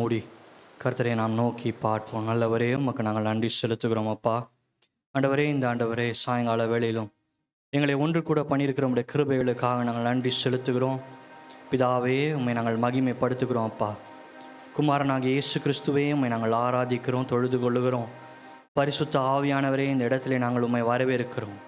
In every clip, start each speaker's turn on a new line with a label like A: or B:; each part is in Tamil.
A: மூடி கர்த்தரை நாம் நோக்கி பார்ப்போம். நல்லவரே, உமக்கு நாங்கள் நன்றி செலுத்துகிறோம் அப்பா. ஆண்டவரே, இந்த ஆண்டவரே சாயங்கால வேளையிலும் எங்களை ஒன்று கூட பண்ணியிருக்கிற உடைய கிருபைகளுக்காக நாங்கள் நன்றி செலுத்துகிறோம். பிதாவே, உம்மை நாங்கள் மகிமைப்படுத்துகிறோம் அப்பா. குமாரனாகிய இயேசு கிறிஸ்துவே, உம்மை நாங்கள் ஆராதிக்கிறோம், தொழுது கொள்ளுகிறோம். பரிசுத்த ஆவியானவரே, இந்த இடத்துல நாங்கள் உம்மை வரவேற்கிறோம்.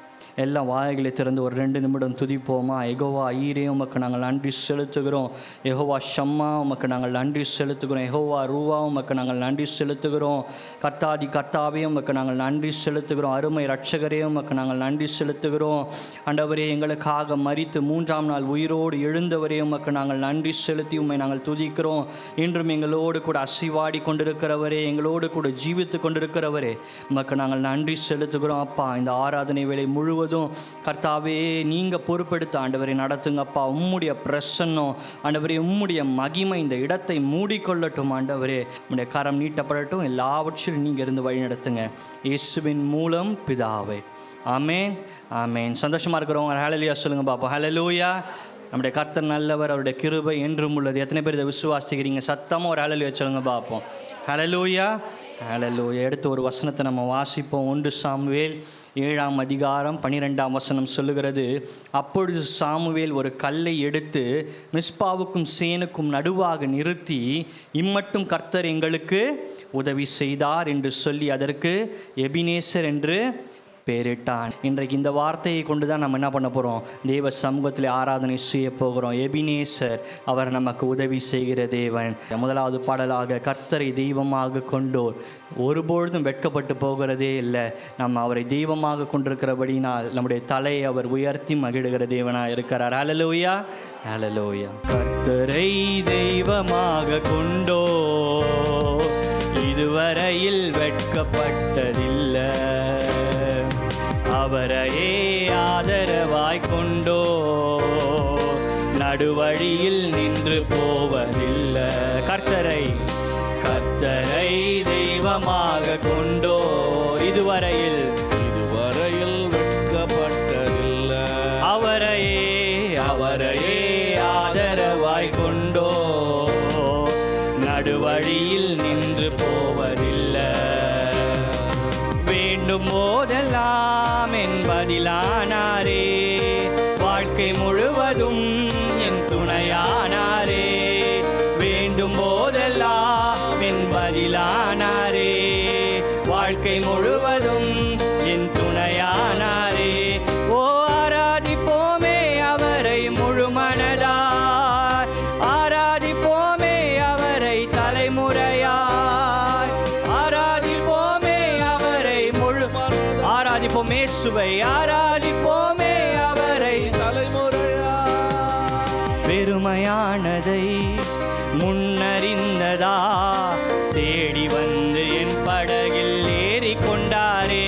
A: எல்லா வாய்களை திறந்து ஒரு 2 நிமிடம் துதிப்போமா? யெகோவா ஈரே, உமக்கு நாங்கள் நன்றி செலுத்துகிறோம். யெகோவா ஷம்மா, உமக்கு நாங்கள் நன்றி செலுத்துகிறோம். யெகோவா ரூவா, உமக்கு நாங்கள் நன்றி செலுத்துகிறோம். கர்த்தாதி கர்த்தாவே, உமக்கு நாங்கள் நன்றி செலுத்துகிறோம். அருமை இரட்சகரே, உமக்கு நாங்கள் நன்றி செலுத்துகிறோம். ஆண்டவரே, எங்களுக்காக மரித்து 3ஆம் நாள் உயிரோடு எழுந்தவரே, உமக்கு நாங்கள் நன்றி செலுத்தி உம்மை நாங்கள் துதிக்கிறோம். இன்றும் எங்களோடு கூட அசைவாடி கொண்டிருக்கிறவரே, எங்களோடு கூட ஜீவித்து கொண்டிருக்கிறவரே, உமக்கு நாங்கள் நன்றி செலுத்துகிறோம் அப்பா. இந்த ஆராதனை வேளை முழுவதும் கர்த்தாவே நீங்கள் பொறுப்பெடுத்து ஆண்டவரை நடத்துங்கப்பா. உம்முடைய பிரசன்னம் ஆண்டவரே, உம்முடைய மகிமை இந்த இடத்தை மூடிக்கொள்ளட்டும் ஆண்டவரே. உம்முடைய கரம் நீட்டப்படட்டும். எல்லாவற்றிலும் நீங்கள் இருந்து வழி நடத்துங்க. இயேசுவின் மூலம் பிதாவே, ஆமேன் ஆமேன். சந்தோஷமாக இருக்கிறவங்க ஹல்லேலூயா சொல்லுங்கள் பாப்போம். ஹல்லேலூயா. நம்முடைய கர்த்தர் நல்லவர், அவருடைய கிருபை என்றும் உள்ளது. எத்தனை பேர் இதை விசுவாசிக்கிறீங்க? சத்தமாக ஒரு ஹல்லேலூயா சொல்லுங்கள் பார்ப்போம். ஹல்லேலூயா ஹல்லேலூயா. எடுத்து ஒரு வசனத்தை நம்ம வாசிப்போம். 1 சாமுவேல் 7ஆம் அதிகாரம் 12ஆம் வசனம் சொல்லுகிறது, அப்பொழுது சாமுவேல் ஒரு கல்லை எடுத்து மிஸ்பாவுக்கும் சேனுக்கும் நடுவாக நிறுத்தி, இம்மட்டும் கர்த்தர் எங்களுக்கு உதவி செய்தார் என்று சொல்லி அதற்கு எபினேசர் என்று பேரிட்டான். இன்றைக்கு இந்த வார்த்தையை கொண்டு தான் நம்ம என்ன பண்ண போகிறோம்? தேவ சமூகத்தில் ஆராதனை செய்ய போகிறோம். எபினேசர், அவர் நமக்கு உதவி செய்கிற தேவன். முதலாவது பாடலாக, கர்த்தரை தெய்வமாக கொண்டோர் ஒருபொழுதும் வெட்கப்பட்டு போகிறதே இல்லை. நம்ம அவரை தெய்வமாக கொண்டிருக்கிறபடினால் நம்முடைய தலையை அவர் உயர்த்தி மகிழுகிற தேவனாக இருக்கிறார். ஹல்லேலூயா ஹல்லேலூயா. கர்த்தரை தெய்வமாக கொண்டோர் இதுவரையில் வெட்கப்பட்டதில்லை. அவரையே ஆதரவாய் கொண்டோ நடுவழியில் நின்று போவதில்லை. கர்த்தரை தெய்வமாக கொண்டோ இதுவரையில் வெட்கப்பட்டதில்லை. அவரையே ஆதரவாய் கொண்டோ நடுவழியில் நின்று போவதில்லை. வேண்டும் போதெல்லாம் என்பதிலானாரே, வாழ்க்கை முழுவதும் என் துணையானாரே. வேண்டும் போதெல்லாம் என்பதிலானாரே, வாழ்க்கை முழுவதும் என் துணையானாரே. ஓ, ஆராதிப்போமே அவரை முழு மனதாய், ஆராதிப்போமே அவரை தலைமுறையாய், ஆராதிப்போமே அவரை முழு ஆராதிப்போமே சுவை, ஆராதிப்போமே அவரை தலைமுறையா. பெருமையானதை முன்னறிந்ததா, தேடி வந்து என் படகில் ஏறிக்கொண்டாரே.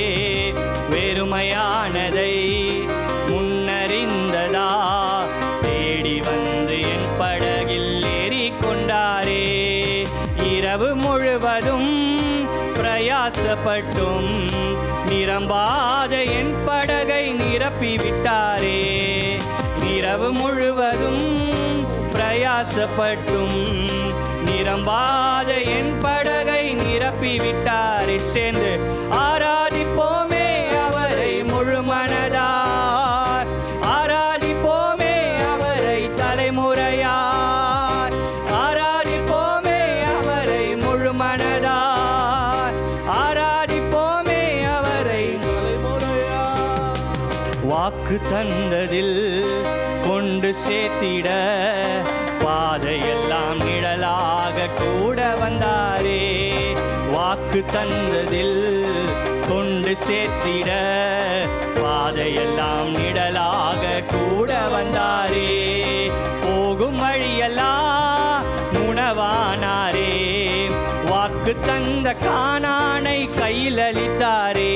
A: வெறுமையானதை முன்னறிந்ததா, தேடி வந்து என் படகில் ஏறிக்கொண்டாரே. இரவு முழுவதும் பிரயாசப்பட்டும் நிரம்பாத என் படகை நிரப்பிவிட்டாரே. இரவு முழுவதும் பிரயாசப்பட்டும் நிரம்பாத என் படகை நிரப்பிவிட்டாரே. சேர்ந்து ஆராதிப்போமே அவரை முழு மனதாய், ஆராதிப்போமே அவரை தலைமுறையாய், ஆராதிப்போமே அவரை முழு மனதாய், ஆராதிப்போமே அவரை தலைமுறையாய். வாக்கு தந்ததில் கொண்டு சேர்த்திட பாதையெல்லாம் நிழலாக கூட வந்தாரே. வாக்கு தந்ததில் கொண்டு சேர்த்திட பாதையெல்லாம் நிழலாக கூட வந்தாரே. போகும் வழியெல்லாம் உணவானாரே, வாக்கு தந்த கானானை கையில் அளித்தாரே.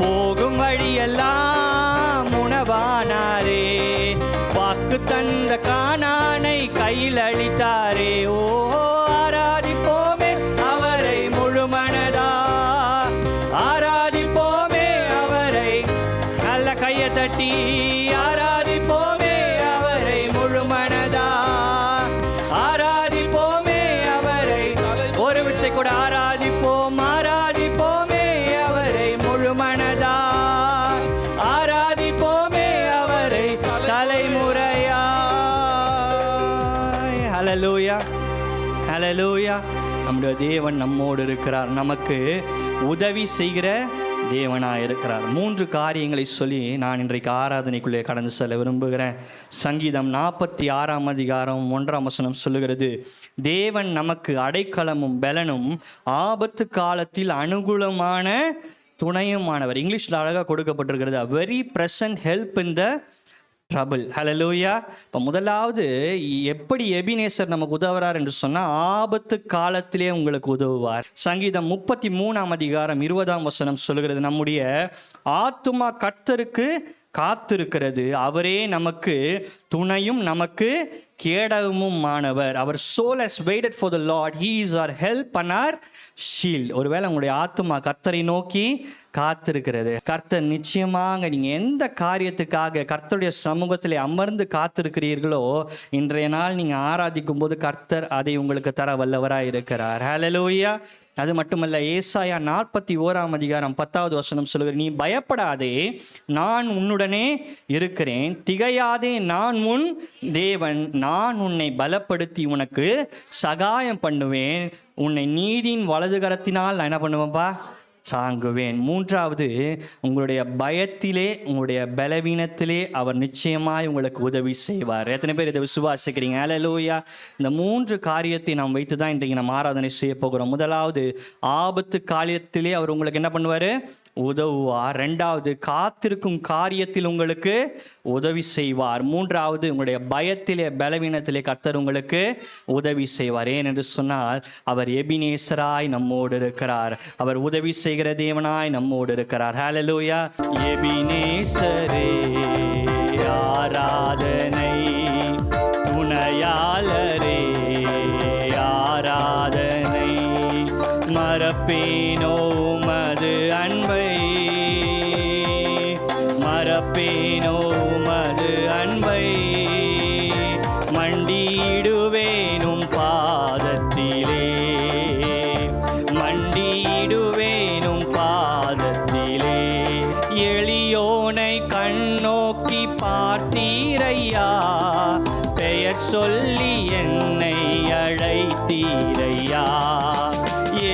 A: போகும் வழியெல்லாம் உணவானாரே, வாக்கு தந்த கானானை கையில் அளித்தாரே. ஓ, ஆராதிப்போமே அவரை முழு மனதா, ஆராதிப்போமே அவரை. நல்ல கையை தட்டி ஆராதிப்போமே அவரை முழு மனதா, ஆராதிப்போமே அவரை நம்முடைய தேவன் நம்மோடு இருக்கிறார், நமக்கு உதவி செய்கிற தேவனாக இருக்கிறார். 3 காரியங்களை சொல்லி நான் இன்றைக்கு ஆராதனைக்குள்ளே கடந்து செல்ல விரும்புகிறேன். சங்கீதம் 46 அதிகாரம் 1 சொல்லுகிறது, தேவன் நமக்கு அடைக்கலமும் பலனும் ஆபத்து காலத்தில் அனுகூலமான துணையுமானவர். இங்கிலீஷில் அழகாக கொடுக்கப்பட்டிருக்கிறது, a very present help in the trouble. Hallelujah. இப்போ முதலாவது எப்படி எபினேசர் நமக்கு உதவுறார் என்று சொன்னால், ஆபத்து காலத்திலே உங்களுக்கு உதவுவார். சங்கீதம் 33 அதிகாரம் 20 சொல்லுகிறது, நம்முடைய ஆத்துமா கர்த்தருக்கு காத்திருக்கிறது, அவரே நமக்கு துணையும் நமக்கு கேடகமும் ஆனவர். அவர் soul has waited for the Lord, he is our help and our shield. ஒருவேளை உங்களுடைய ஆத்துமா கர்த்தரை நோக்கி காத்திருக்கிறது. கர்த்தர் நிச்சயமாக நீங்கள் எந்த காரியத்துக்காக கர்த்தருடைய சமூகத்தில் அமர்ந்து காத்திருக்கிறீர்களோ, இன்றைய நாள் நீங்கள் ஆராதிக்கும் போது கர்த்தர் அதை உங்களுக்கு தர வல்லவராக இருக்கிறார். ஹல்லேலூயா. அது மட்டுமல்ல, ஏசாயா 41 அதிகாரம் 10 சொல்லுகிறது, நீ பயப்படாதே, நான் உன்னுடனே இருக்கிறேன், திகையாதே, நான் உன் தேவன், நான் உன்னை பலப்படுத்தி உனக்கு சகாயம் பண்ணுவேன், உன்னை நீதியின் வலது கரத்தினால் நான் என்ன பண்ணுவேன்பா, சாங்குவேன். 3வது, உங்களுடைய பயத்திலே, உங்களுடைய பலவீனத்திலே அவர் நிச்சயமாய் உங்களுக்கு உதவி செய்வார். எத்தனை பேர் இதை விசுவாசிக்கிறீங்க? ஹல்லேலூயா. இந்த 3 காரியத்தை நாம் வைத்து தான் இன்றைக்கு நம்ம ஆராதனை செய்ய போகிறோம். முதலாவது, ஆபத்து காரியத்திலே அவர் உங்களுக்கு என்ன பண்ணுவார், உதவுவார். 2வது, காத்திருக்கும் காரியத்தில் உங்களுக்கு உதவி செய்வார். 3வது, உங்களுடைய பயத்திலே பலவீனத்திலே கர்த்தர் உங்களுக்கு உதவி செய்வார். ஏனென்று சொன்னால், அவர் எபினேசராய் நம்மோடு இருக்கிறார், அவர் உதவி செய்கிற தேவனாய் நம்மோடு இருக்கிறார். ஹல்லேலூயா. எபினேசரே ஆராதனை, துணையாளரே ஆராதனை, மறப்பேனோ உமது அன்பை, மறப்பேனோ உமது அன்பை, மண்டியிடுவேனும் பாதத்திலே, மண்டியிடுவேனும் பாதத்திலே, எளியோனை கண்ணோக்கி பார்த்தீரையா, பெயர் சொல்லி என்னை அழைத்தீரையா,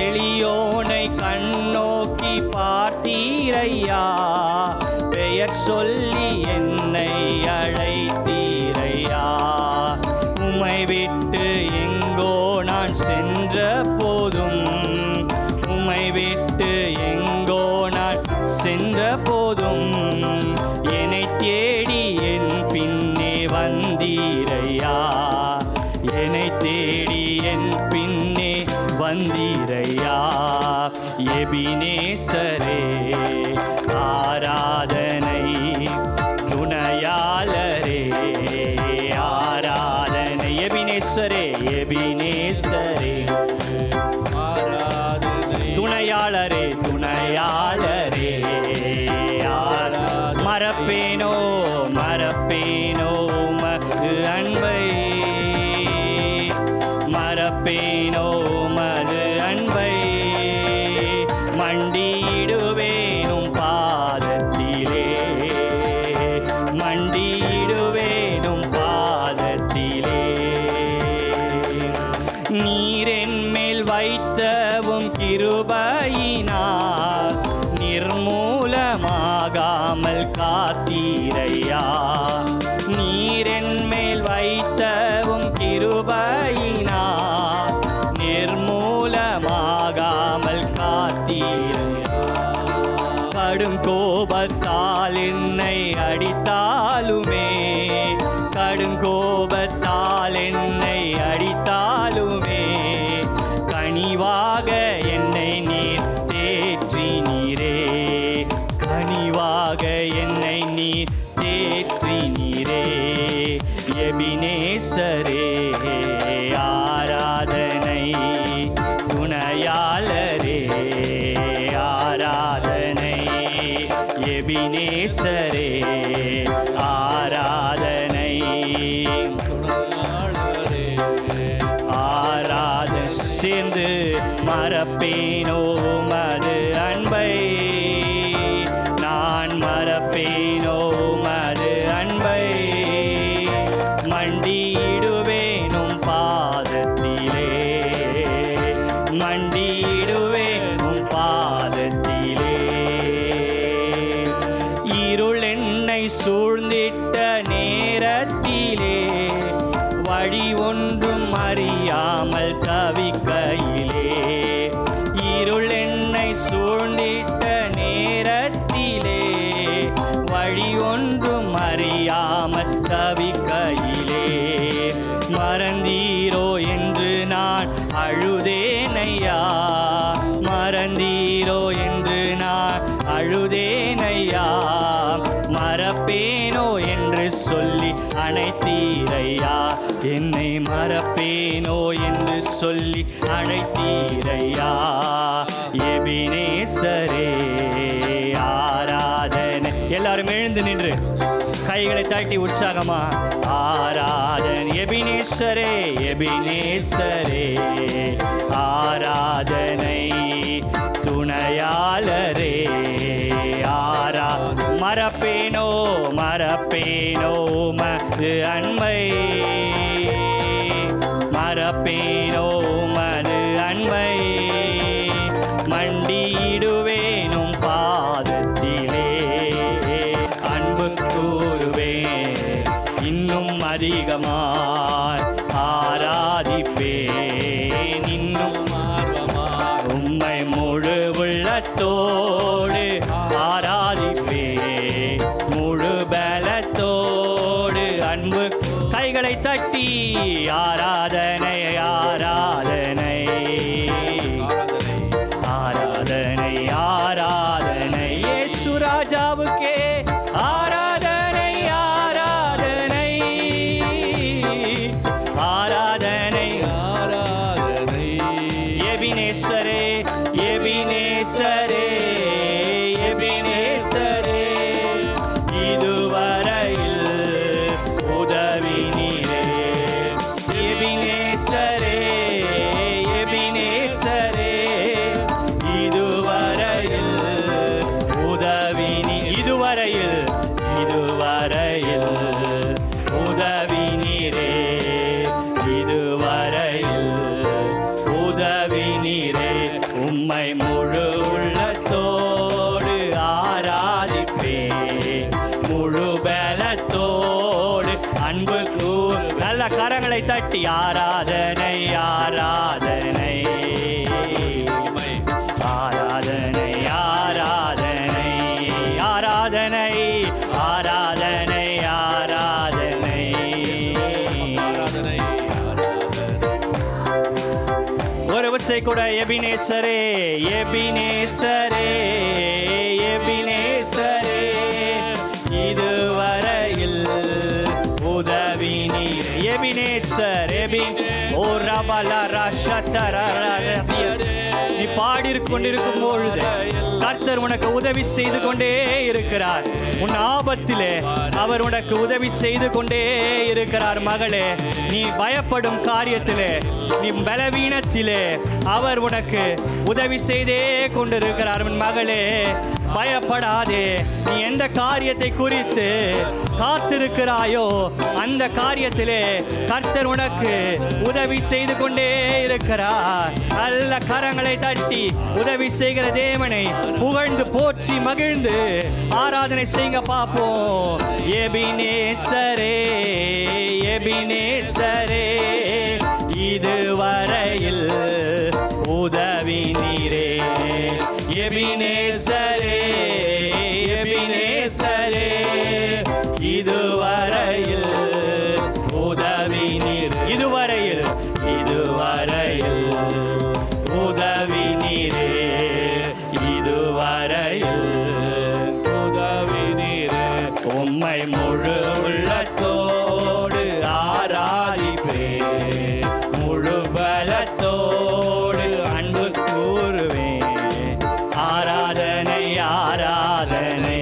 A: எளியோனை கண்ணோக்கி பார்த்தீரையா, பெயர் சொல்லி என்னை அழைத்தீரையா, உம்மை விட்டு எங்கோ நான் சென்ற போதும், உம்மை விட்டு எங்கோ நான் சென்ற போதும், என்னை தேடி என் பின்னே வந்தீரையா, என்னை தேடி என் பின்னே வந்தீரையா. எபினேசரே ஆராதனை, துணையாளரே ஆராதனை, எபினேசரே எபினேசரே ஆராதனை, துணையாளரே துணையாளரே ஆராதனை, மறப்பேனோ மறப்பேனோ உமது அன்பை, மறப்பேனோ உமது அன்பை, மண்டியிடுவேனும் பாதத்திலே, மண்டியிடுவேனும் பாதத்திலே, நீரென் மேல் வைத்தவும் கிருபையினால் நிர்மூலமாகாமல் காத்தீரையா, நீரென் மேல் வைத்தவும் கிருபையினால் நிர்மூலமாகாமல் காத்தீரையா, கடும் கோபத்தால் என்னை அடித்தாலுமே, கடும் கோபத்தால் என்னை அடித்தாலுமே, கனிவாக என்னை நீர் தேற்றினீரே, கனிவாக என்னை நீர் தேற்றினீரே. எபினேசரே ஆராதனை, துணையாளரே ஆராதனை, எபினேசரே ஆராதனை, ஆராதனை, சேர்ந்து மறப்பேனோ உமது அன்பை, நான் மறப்பேனோ உமது அன்பை, மண்டியிடுவேனும் பாதத்திலே, சூழ்ந்திட்ட நேரத்திலே வழி ஒன்றும் அறியாமல் தவிக்கையிலே, இருள் என்னை சூழ்ந்திட்ட நேரத்திலே வழி ஒன்றும் அறியாமல் தவிக்கையிலே, மறந்தீரோ என்று நான் அழுதேனையா, மறந்தீரோ என்று நான் அழுதேனையா, மறப்பேனோ என்று சொல்லி அழைத்தீரையா, என்னை மறப்பேனோ என்று சொல்லி அழைத்தீரையா. எபினேசரே ஆராதனை. எல்லாரும் எழுந்து நின்று கைகளை தட்டி உற்சாகமா ஆராதனை. எபினேசரே எபினேசரே ஆராதனை, துணையாளரே ஆரா. மறப்பேனோ மறப்பேனோ மது அன்பை, மறப்பேனோ மது அன்பை, மண்டியிடுவேனும் பாதத்திலே, அன்பு கூறுவேன் இன்னும் அதிகமாய், ஆராதிப்பேன் இன்னும் ஆர்வமாய், உம்மை முழு உள்ளத்தோடு ஆராதிப்பேன், முழு பலத்தோடு அன்பு. கைகளை தட்டி ஆராதனை ஆராதனை ஆராதனை ஆராதனை, இயேசு ராஜாவுக்கே ஆராதனை ஆராதனை ஆராதனை ஆராதனை. எபினேசரே எபினேசரே எபினேசரே, இதுவரையில் உதவி நீரே. எபினேசரே எபினேசரே, இதுவரையில் உதவி நீ, இதுவரையில் இதுவரையில் உதவி நீரே, இதுவரையில் உதவி நீரே. உம்மை முழு உள்ளத்தோடு ஆராதிப்பேன், முழு பலத்தோடு அன்பு கூர். நல்ல கரங்களை தட்டி ஆராதனை ஆராதனை ஆராதனை ஆராதனை ஆராதனை ஆராதனை ஆராதனை. ஒரு விசை கூட எபினேசரே எபினேசரே எபினேசரே, இதுவரையில் உதவி நீர். எபினேசர் எபின் ஓ ரபலா ராஷத்தரரசிய. நீ பாடிக் கொண்டிருக்கும் பொழுது கர்த்தர் உனக்கு உதவி செய்து கொண்டே இருக்கிறார். உன் ஆபத்திலே அவர் உனக்கு உதவி செய்து கொண்டே இருக்கிறார். மகளே, நீ பயப்படும் காரியத்திலே, நீ பலவீனத்திலே அவர் உனக்கு உதவி செய்தே கொண்டிருக்கிறார். மகளே, பயப்படாதே. நீ எந்த காரியத்தை குறித்து காத்திருக்கிறாயோ அந்த காரியத்திலே கர்த்தர் உனக்கு உதவி செய்து கொண்டே இருக்கிறார். நல்ல கரங்களை தட்டி உதவி செய்கிற தேவனை புகழ்ந்து போற்றி மகிழ்ந்து ஆராதனை செய்ய பார்ப்போம். எபினேசரே எபினேசரே, இதுவரையில் உதவி நீரே. எபினேசரே எபினேசரே, இதுவரையில் உதவி நீர். இதுவரையில் இதுவரையில் உதவி நீரே. இதுவரையில் உதவி நீரே. உம்மை முழு உள்ளத்தோடு ஆராதிப்பேன், முழு பலத்தோடு அன்பு கூறுவேன். ஆராதனை ஆராதனை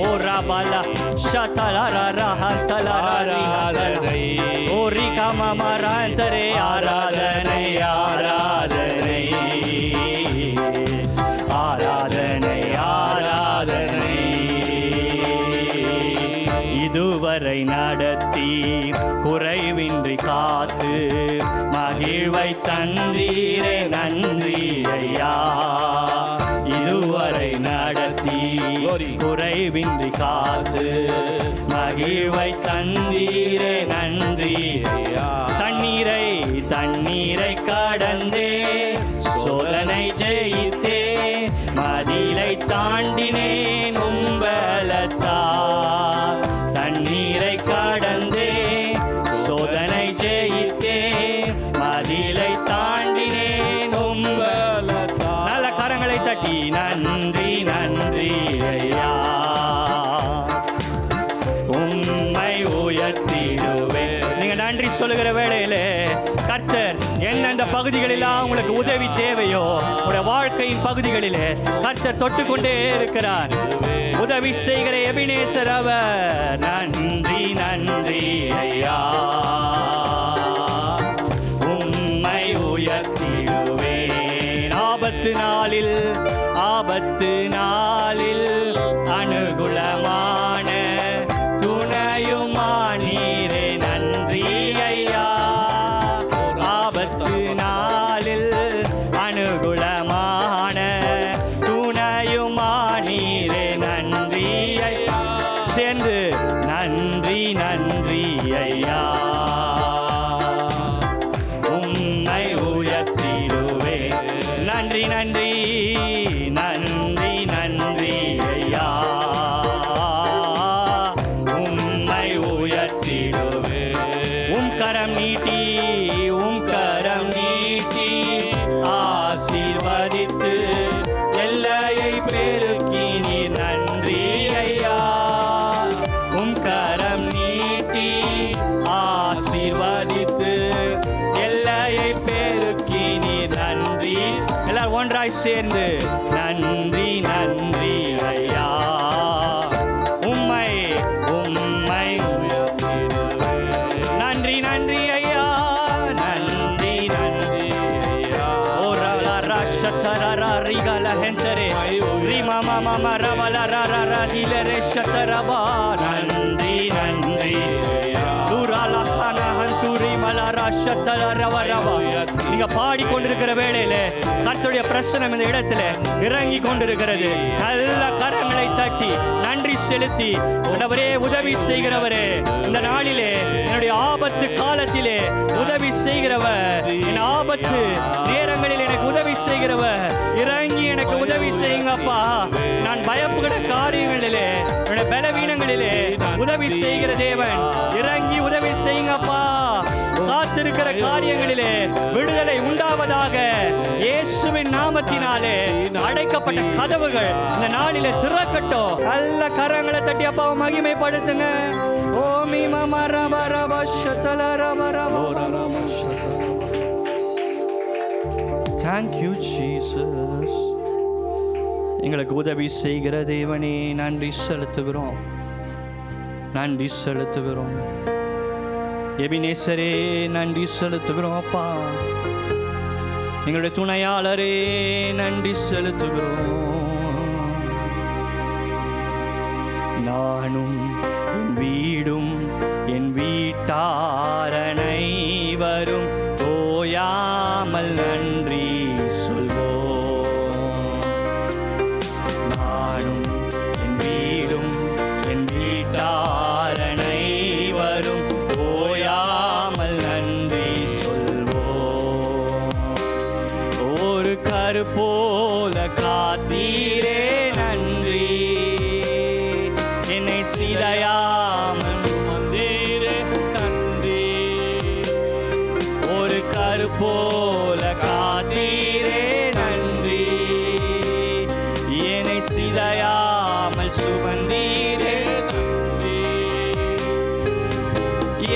A: ஓ ரபலா ஷதலரஹந்தலரஹந்தலை ஓ ரிகமமரந்தரே. ஆராதனை ஆராதனை ஆராதனை ஆராதனை. இதுவரை நடத்தி குறைவின்றி காத்து மகிழ்வை தந்தீரே, நன்றி ஐயா. இதுவரை நடத்தி குறை அழிவின்றி காத்து மகிழ்வை தந்தீரே நன்றி ஐயா. தண்ணீரை கடந்தே சோதனை ஜெயித்தே மதிலை தாண்டினேன் உம்பலத்தால். தண்ணீரை கடந்தே சோதனை ஜெயித்தே மதிலை தாண்டினேன் உம்பலத்தால். நல்ல கரங்களை தட்டி நன்றி நன்றி ஐயா, உம்மை உயர்த்திடுவே. நீங்க நன்றி சொல்லுகிற வேளையில கர்த்தர் எந்தெந்த பகுதிகளெல்லாம் உங்களுக்கு உதவி தேவையோ உங்களுடைய வாழ்க்கையின் பகுதிகளிலே கர்த்தர் தொட்டுக்கொண்டே இருக்கிறார். உதவி செய்கிற எபினேசர் அவர். நன்றி நன்றி ஐயா, உம்மை உயர்த்திடுவேன். ஆபத்து நாளில் அனுகூலமான துணையுமானீரே நன்றி ஐயா. ஆபத்து நாளில் அனுகூலமான துணையுமானீரே நன்றி ஐயா. சேர்ந்து நன்றி நன்றி ஐயா, உம்மை உயர்த்திடுவே. நன்றி நன்றி நன்றி நன்றி ஐயா, உம்மை உயர்த்திடுவே. உம் கரம் நீட்டி ஆசீர்வதித்து எல்லையை பெருக்கினீர் நன்றி ஐயா. உம் கரம் நீட்டி ஆசீர்வதித்து எல்லையை பெருக்கினீர் நன்றி. எல்லாரும் ஒன்றாய் சேர்ந்து நன்றி நன்றி ஐயா, உம்மை நன்றி நன்றி ஐயா, நன்றி நன்றி ஐயா. ஓரலா ராஷதரா ரிகல ஹெந்தரே ரிமா மாமா ரவல ரரா திலரே ஷதரபா. நன்றி நன்றி ஐயா, தூராலா ஹனா ஹந்துரி மலரா ஷதரவ ரவா. நீங்க பாடிக்கொண்டிருக்கிற வேளையில கர்த்தருடைய பிரசன்னம் இந்த இடத்துல இறங்கி கொண்டிருக்கிறது. நல்ல கரங்களை தட்டி நன்றி செலுத்தி, ஆண்டவரே உதவி செய்கிறவரே, இந்த நாளிலே என்னுடைய ஆபத்து காலத்திலே உதவி செய்கிறவர், என் ஆபத்து நேரங்களில் எனக்கு உதவி செய்கிறவர், இறங்கி எனக்கு உதவி செய்யுங்கப்பா. நான் பயப்படுகிற காரியங்களிலே என்னுடைய பலவீனங்களிலே உதவி செய்கிற தேவன், இறங்கி உதவி செய்யுங்கப்பா. காத்திருக்கிற காரியங்களிலே விடுதலை உண்டாவதாக. இயேசுவின் நாமத்தினாலே அடைக்கப்பட்ட கதவுகள் இந்த நாளிலே திறக்கட்டும். நல்ல கரங்களை தட்டி அப்பாவை மகிமைப்படுத்துங்க. ஓமி மம ரப ரப ஷதல ரப ரப. Thank you Jesus. எங்களுக்கு உதவி செய்கிற தேவனே நன்றி செலுத்துகிறோம், நன்றி செலுத்துகிறோம். எபினேசரே நன்றி செலுத்துகிறோம் அப்பா. எங்களுடைய துணையாளரே நன்றி செலுத்துகிறோம். நானும் என் வீடும் என் வீட்டாரனை வரும் ஓயாமல் நன்றி சொல்வோம். நானும் என் வீடும் என் வீட்டாரனை வரும் ஓயாமல் நன்றி சொல்வோம். ஒரு கரு போல காத்தீரே நன்றி, என்னை சிதையாமல் சுமந்தீரே நன்றி. ஒரு கரு போல காத்தீரே நன்றி, என்னை சிதையாமல் சுமந்தீரே நன்றி.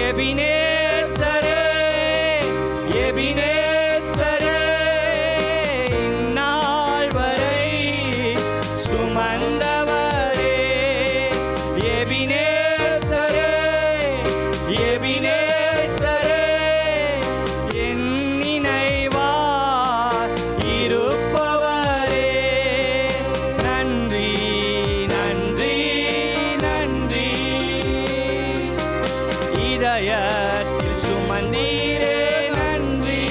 A: எபினேசரே எபினேசரே, இந்நாள் வரை சுமந்தவரே. எபினேசரே எபினேசரே, என் நினைவாய் இருப்பவரே. நன்றி நன்றி நன்றி. இதயத்தில் சுமந்தீரே நன்றி,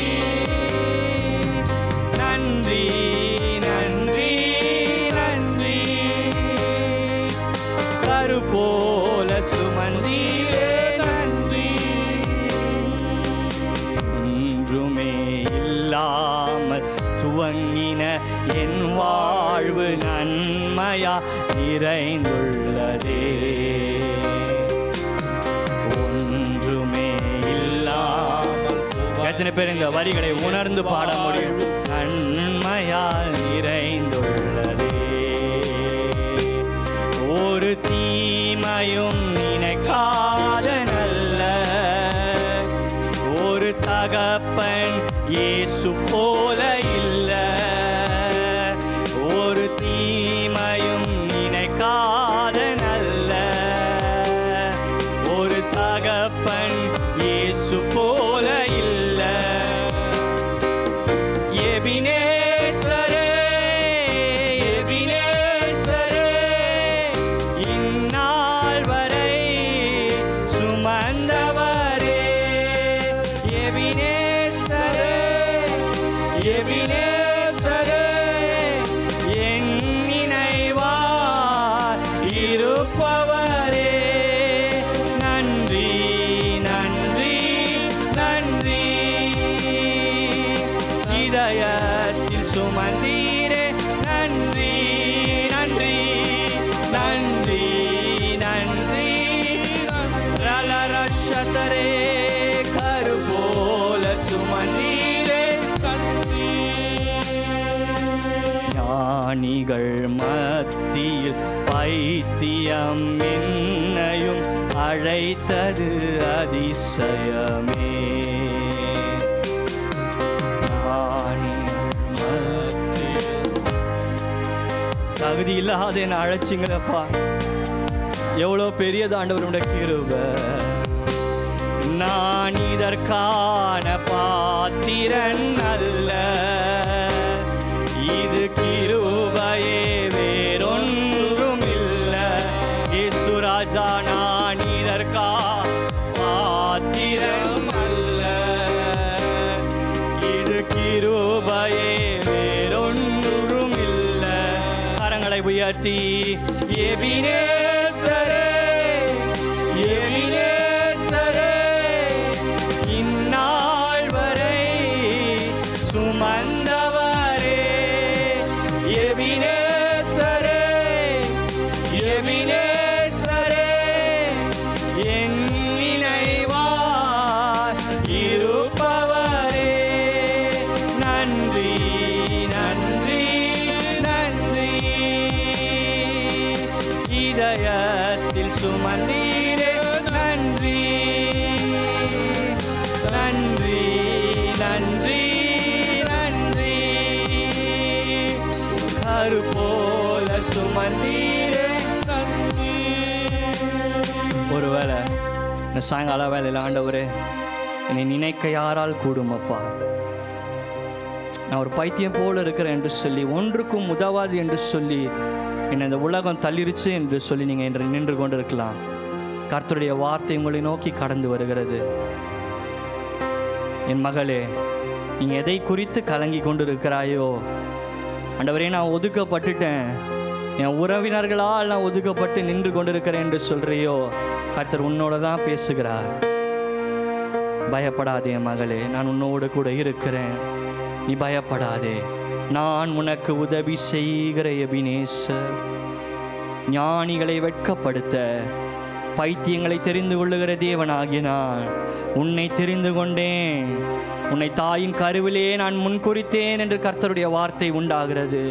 A: நிறைந்துள்ளதே. ஒன்றுமே இல்லாமல் எத்தனை பேர் இந்த வரிகளை உணர்ந்து பாட முடியும்? நன்மையால் நிறைந்துள்ளதே, ஒரு தீமையும் நினைக்காத நல்ல ஒரு தகப்பன் இயேசு போல இல்ல. ஒரு தீமையும் நினைக்காத நல்ல ஒரு தகப்பன் இயேசு போல இல்ல. எபினேசரே, எபினேசரே, இந்நாள் வரை சுமந்தவரே. எபினேசரே, எபினேசரே, என் நினைவாய் இருப்பவரே. நன்றி, நன்றி, நன்றி. இதயத்தில் சுமந்தீரே, நன்றி, நன்றி, நன்றி, நன்றி. ரலரஷதரே, கரு போல சுமந்தீரே, நன்றி. ஞானிகள் மத்தியில் பைத்தியம் என்னையும் அழைத்தது அதிசயமே. தகுதி இல்லாத என்ன அழைச்சிங்களப்பா, எவ்வளோ பெரியது ஆண்டவருடைய கிருபை. நான் இதற்கான பாத்திரன் அல்ல, இது கிருபையே வேறொன்றும் இல்ல. இயேசு ராஜா, நான் இதற்கா பாத்திரன் அல்ல, இது கிருபையே வேறொன்றும் இல்ல. கரங்களை உயர்த்தி எபினேசரே, எபினேசரே, இந்நாள் வரை சுமந்தவரே. எபினேசரே, எபினேசரே, என் நினைவாய் இருப்பவரே. நன்றி, நன்றி, நன்றி. இதயத்தில் சுமந்தீரே, நன்றி, நன்றி, நன்றி, நன்றி. கரு போல சுமந்தீரே, நன்றி. ஒருவேளை இந்த சாயங்கால வேலையில் ஆண்டவரே என்னை நினைக்க யாரால் கூடுமப்பா, நான் ஒரு பைத்தியம் போல இருக்கிறேன் என்று சொல்லி, ஒன்றுக்கும் உதவாது என்று சொல்லி, என்னை இந்த உலகம் தள்ளிருச்சு என்று சொல்லி நீங்கள் இன்று நின்று கொண்டு இருக்கலாம். கர்த்தருடைய வார்த்தை உங்களை நோக்கி கடந்து வருகிறது. என் மகளே, நீ எதை குறித்து கலங்கி கொண்டு இருக்கிறாயோ, ஆண்டவரே நான் ஒதுக்கப்பட்டுட்டேன், என் உறவினர்களால் நான் ஒதுக்கப்பட்டு நின்று கொண்டிருக்கிறேன் என்று சொல்றியோ, கர்த்தர் உன்னோட தான் பேசுகிறார். பயப்படாதே என் மகளே, நான் உன்னோடு கூட இருக்கிறேன், நீ பயப்படாதே. நான் உனக்கு உதவி செய்கிற எபினேசர். ஞானிகளை வெட்கப்படுத்த பைத்தியங்களை தெரிந்து கொள்ளுகிற தேவனாகிய நான் உன்னை தெரிந்து கொண்டேன், உன்னை தாயின் கருவிலே நான் முன்குறித்தேன் என்று கர்த்தருடைய வார்த்தை உண்டாகிறது.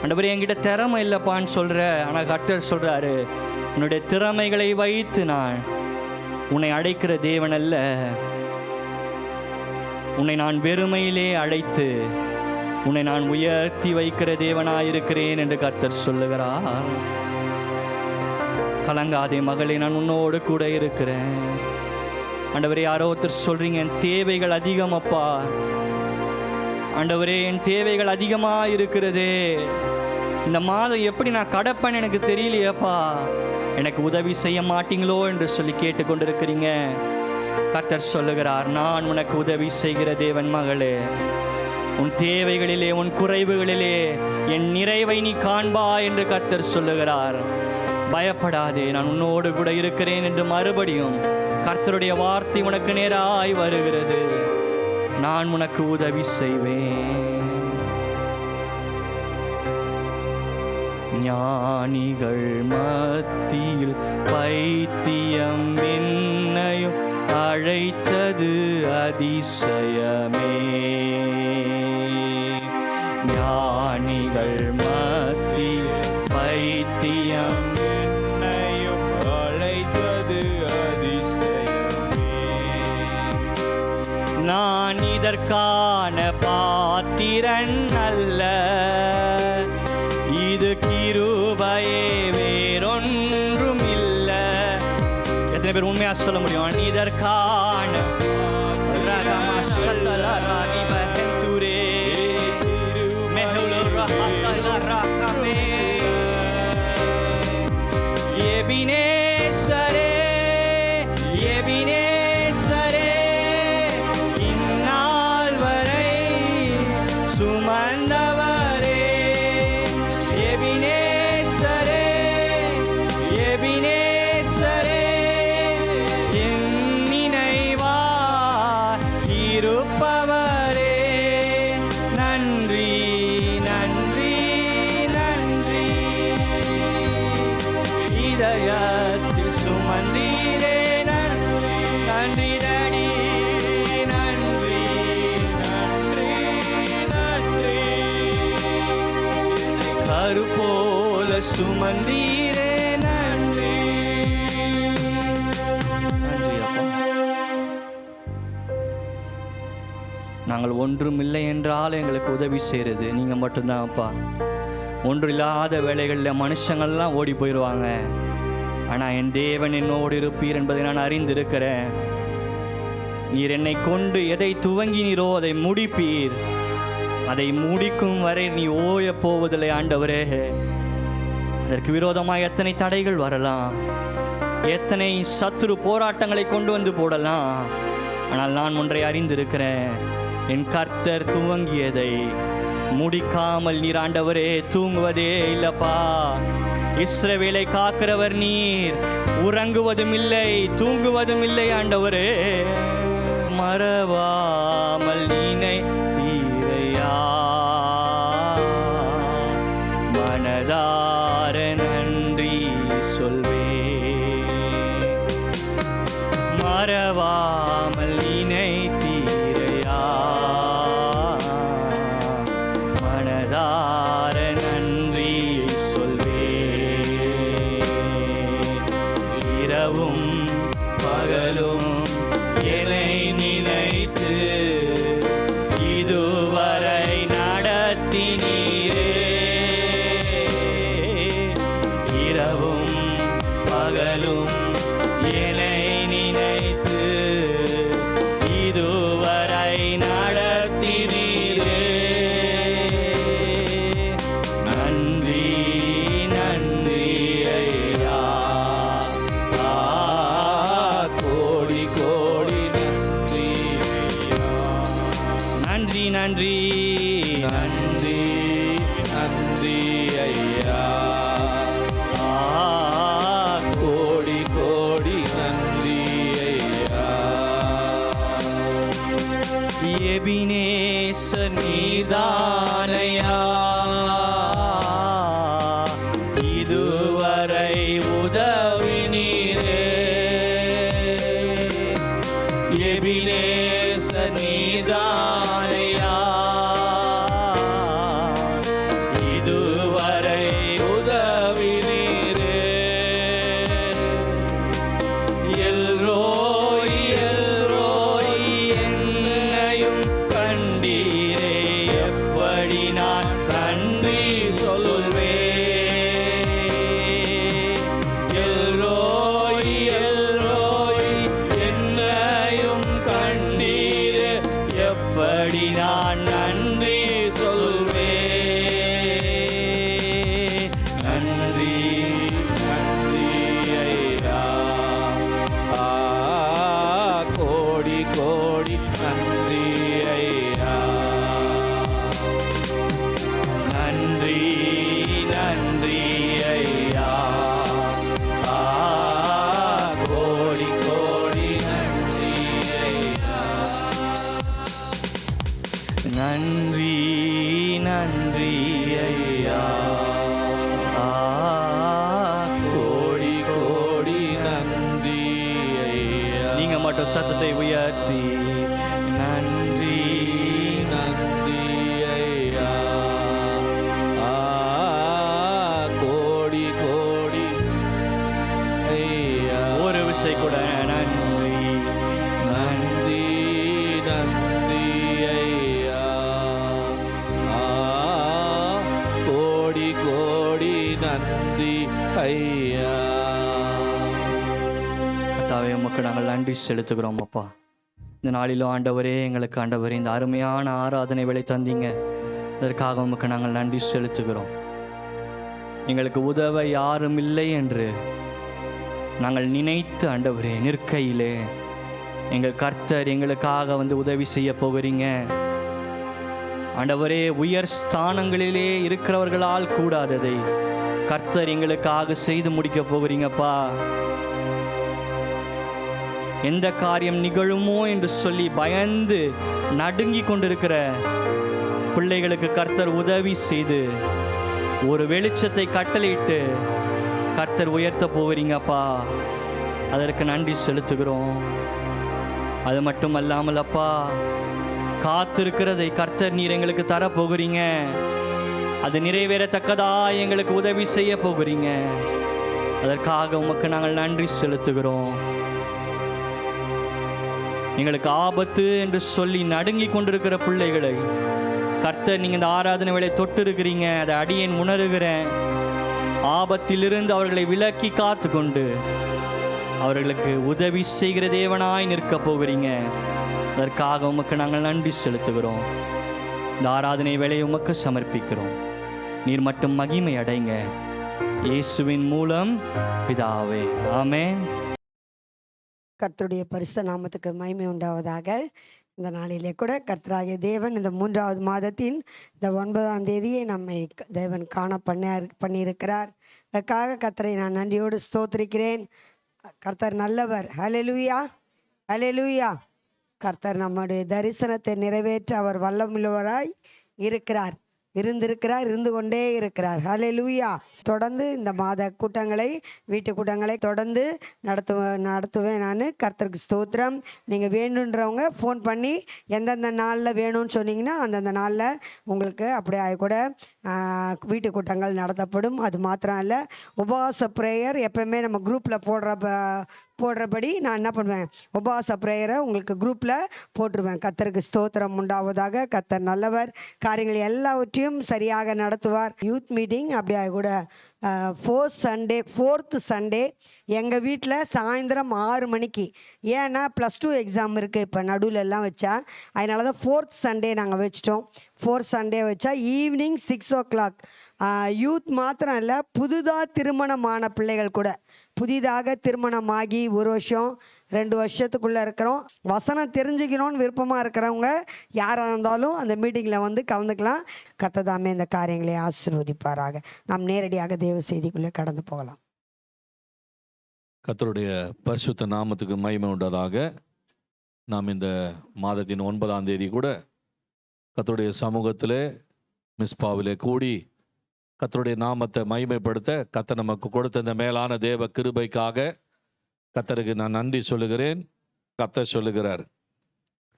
A: ஆண்டவரே, என்கிட்ட திறமை இல்லைப்பான்னு சொல்கிற, ஆனால் கர்த்தர் சொல்கிறாரு, உன்னுடைய திறமைகளை வைத்து நான் உன்னை அழைக்கிற தேவன் அல்ல, உன்னை நான் வெறுமையிலே அழைத்து உன்னை நான் உயர்த்தி வைக்கிற தேவனாயிருக்கிறேன் என்று கர்த்தர் சொல்லுகிறார். கலங்காதே மகளே, நான் உன்னோடு கூட இருக்கிறேன். ஆண்டவரே, யாரோ ஒருத்தர் சொல்றீங்க, என் தேவைகள் அதிகம் அப்பா, ஆண்டவரே என் தேவைகள் அதிகமாக இருக்கிறதே, இந்த மாதம் எப்படி நான் கடப்பேன்னு எனக்கு தெரியலையப்பா, எனக்கு உதவி செய்ய மாட்டீங்களோ என்று சொல்லி கேட்டுக்கொண்டிருக்கிறீங்க. கர்த்தர் சொல்லுகிறார், நான் உனக்கு உதவி செய்கிற தேவன் மகளே, உன் தேவைகளிலே உன் குறைவுகளிலே என் நிறைவை நீ காண்பா என்று கர்த்தர் சொல்லுகிறார். பயப்படாதே, நான் உன்னோடு கூட இருக்கிறேன் என்று மறுபடியும் கர்த்தருடைய வார்த்தை உனக்கு நேராய் வருகிறது. நான் உனக்கு உதவி செய்வேன். ஞானிகள் மத்தியில் பைத்தியம் என்னையும் அழைத்தது அதிசயமே. ஞானிகள் மத்தியில் பைத்தியம் என்னையும் அழைத்தது அதிசயமே. நான் இதற்கான பாத்திரன் அல்ல, இது கிருபையே வேறொன்றும் இல்ல. எத்தனை பேர் உண்மையா சொல்ல முடியும்? இதற்கான எபினேசரே, எபினேசரே, இந்நாள் வரை சுமந்தவரே. எபினேசரே, எபினேசரே, என் நினைவாய் இருப்பவரே. நன்றி, நன்றி, நன்றி. இதயத்தில் சுமந்தீரே, நன்றி, நன்றி நடி, நன்றி, நன்றி, நன்றி. கரு போல சுமந்தீரே, நன்றி, நன்றி அப்பா. நாங்கள் ஒன்றுமில்லை என்றால் எங்களுக்கு உதவி செய்கிறது நீங்கள் மட்டும்தான் அப்பா. ஒன்று இல்லாத வேலைகளில் மனுஷங்கள்லாம் ஓடி போயிடுவாங்க. ஆனால் என் தேவன் என்னோடு இருப்பீர் என்பதை நான் அறிந்திருக்கிறேன். நீர் என்னை கொண்டு எதை துவங்கினீரோ அதை முடிப்பீர். அதை முடிக்கும் வரை நீ ஓய போவதில்லை ஆண்டவரே. அதற்கு விரோதமாக எத்தனை தடைகள் வரலாம், எத்தனை சத்துரு போராட்டங்களை கொண்டு வந்து போடலாம். ஆனால் நான் ஒன்றை அறிந்திருக்கிறேன், என் கர்த்தர் துவங்கியதை முடிக்காமல் நீர் ஆண்டவரே தூங்குவதே இல்லப்பா. இஸ்ரவேலை காக்கிறவர் நீர், உறங்குவதும் இல்லை தூங்குவதும் இல்லை ஆண்டவரே. மறவாமல் நீனை தீரையா, மனதார நன்றி சொல்வே. மறவாமல் நீனை தீரையா, மனதார நன்றி சொல்வே. இரவும் பகலும் என்னை நினைத்து இதுவரை நடத்தினீரே. இரவும் பகலும் என்னை நினைத்து இதுவரை நடத்தினீரே. நன்றி, நன்றி ஐயா. கோடி கோடி நன்றி ஐயா. நன்றி, நன்றி, நன்றி, நன்றி ஐயா. கோடி கோடி நன்றி ஐயா. எபினேசர் நீதானையா, இதுவரை உதவினீரே. எபினேசர் நீதானையா, இதுவரை உதவினீரே. எல்ரோய், எல்ரோய், என்னையும் கண்டீரே. எப்படி நான் நன்றி சொல்வேன். மட்டும் சத்தத்தை உயர்த்தி நன்றி
B: நன்றி ஐயா. கோடி கோடி ஐயா.
A: ஒரு விசை கூட நன்றி
B: நன்றி நன்றி ஐயா. கோடி கோடி நன்றி ஐயா.
A: கர்த்தாவே உமக்கு நாங்கள் நன்றி செலுத்துகிறோம் அப்பா. இந்த நாளிலும் ஆண்டவரே, எங்களுக்கு ஆண்டவரே இந்த அருமையான ஆராதனை வேலை தந்தீங்க. அதற்காக உமக்கு நாங்கள் நன்றி செலுத்துகிறோம். எங்களுக்கு உதவ யாரும் இல்லை என்று நாங்கள் நினைத்து ஆண்டவரே நிற்கையிலே எங்கள் கர்த்தர் எங்களுக்காக வந்து உதவி செய்ய போகிறீங்க ஆண்டவரே. உயர் ஸ்தானங்களிலே இருக்கிறவர்களால் கூடாததை கர்த்தர் எங்களுக்காக செய்து முடிக்க போகிறீங்கப்பா. எந்த காரியம் நிகழுமோ என்று சொல்லி பயந்து நடுங்கி கொண்டிருக்கிற பிள்ளைகளுக்கு கர்த்தர் உதவி செய்து ஒரு வெளிச்சத்தை கட்டளையிட்டு கர்த்தர் உயர்த்த போகிறீங்கப்பா. அதற்கு நன்றி செலுத்துகிறோம். அது மட்டும் அல்லாமல் அப்பா, காத்திருக்கிறதை கர்த்தர் நீர் எங்களுக்கு தரப்போகிறீங்க. அது நிறைவேறத்தக்கதா எங்களுக்கு உதவி செய்ய போகிறீங்க. அதற்காக உமக்கு நாங்கள் நன்றி செலுத்துகிறோம். எங்களுக்கு ஆபத்து என்று சொல்லி நடுங்கி கொண்டிருக்கிற பிள்ளைகளை கர்த்தர் நீங்கள் இந்த ஆராதனை வேளை தொட்டு இருக்கிறீங்க. அதை அடியேன் உணர்கிறேன். ஆபத்திலிருந்து அவர்களை விலக்கி காத்து கொண்டு அவர்களுக்கு உதவி செய்கிற தேவனாய் நிற்க போகிறீங்க. அதற்காக உமக்கு நாங்கள் நன்றி செலுத்துகிறோம். இந்த ஆராதனை வேளையை உமக்கு சமர்ப்பிக்கிறோம். நீர் மட்டும் மகிமை அடைங்க. இயேசுவின் மூலம் பிதாவே, ஆமென்.
C: கர்த்தருடைய பரிசுத்த நாமத்துக்கு மகிமை உண்டாவதாக. இந்த நாளிலே கூட கர்த்தராகிய தேவன் இந்த 3வது மாதத்தின் இந்த 9ஆம் தேதியை நம்மை தேவன் காண பண்ணியிருக்கிறார். அதற்காக கர்த்தரை நான் நன்றியோடு ஸ்தோத்திரிக்கிறேன். கர்த்தர் நல்லவர். ஹல்லேலூயா, ஹல்லேலூயா. கர்த்தர் நம்முடைய தரிசனத்தை நிறைவேற்ற அவர் வல்லமுள்ளவராய் இருக்கிறார், இருந்திருக்கிறார், இருந்து கொண்டே இருக்கிறார். ஹல்லேலூயா. தொடர்ந்து இந்த மாத கூட்டங்களை, வீட்டு கூட்டங்களை தொடர்ந்து நடத்துவேன் நான். கர்த்தருக்கு ஸ்தோத்திரம். நீங்கள் வேணுன்றவங்க ஃபோன் பண்ணி எந்தெந்த நாளில் வேணும்னு சொன்னீங்கன்னா அந்தந்த நாளில் உங்களுக்கு அப்படியே கூட வீட்டு கூட்டங்கள் நடத்தப்படும். அது மாத்திரம் இல்லை, உபவாச ப்ரேயர் எப்போவுமே நம்ம குரூப்பில் போடுறபடி நான் என்ன பண்ணுவேன், உபவாச ப்ரேயரை உங்களுக்கு குரூப்பில் போட்டுருவேன். கர்த்தருக்கு ஸ்தோத்திரம் உண்டாவதாக. கர்த்தர் நல்லவர். காரியங்கள் எல்லாவற்றையும் சரியாக நடத்துவார். யூத் மீட்டிங் அப்படியே கூட ஃபோர்த்து சண்டே எங்கள் வீட்டில் சாயந்தரம் 6 மணிக்கு. ஏன்னா +2 எக்ஸாம் இருக்குது இப்போ நடுவில் எல்லாம் வச்சா, அதனால தான் 4th சண்டே நாங்கள் வச்சிட்டோம். 4th சண்டே வச்சா ஈவினிங் 6 o'clock. யூத் மாத்திரம் இல்லை, புதிதாக திருமணமான பிள்ளைகள் கூட, புதிதாக திருமணமாகி 1 வருஷம் 2 வருஷத்துக்குள்ளே இருக்கிறோம், வசனம் தெரிஞ்சுக்கணும்னு விருப்பமாக இருக்கிறவங்க யாராக இருந்தாலும் அந்த மீட்டிங்கில் வந்து கலந்துக்கலாம். கர்த்தர் இந்த காரியங்களை ஆசீர்வதிப்பாராக. நாம் நேரடியாக தேவ செய்திக்குள்ளே கடந்து போகலாம்.
B: கர்த்தருடைய பரிசுத்த நாமத்துக்கு மகிமை உண்டதாக. நாம் இந்த மாதத்தின் 9ஆம் தேதி கூட கர்த்தருடைய சமூகத்தில் மிஸ்பாவிலே கூடி கர்த்தருடைய நாமத்தை மகிமைப்படுத்த கர்த்தர் நமக்கு கொடுத்த இந்த மேலான தேவ கிருபைக்காக கர்த்தருக்கு நான் நன்றி சொல்லுகிறேன். கர்த்தர் சொல்லுகிறார்,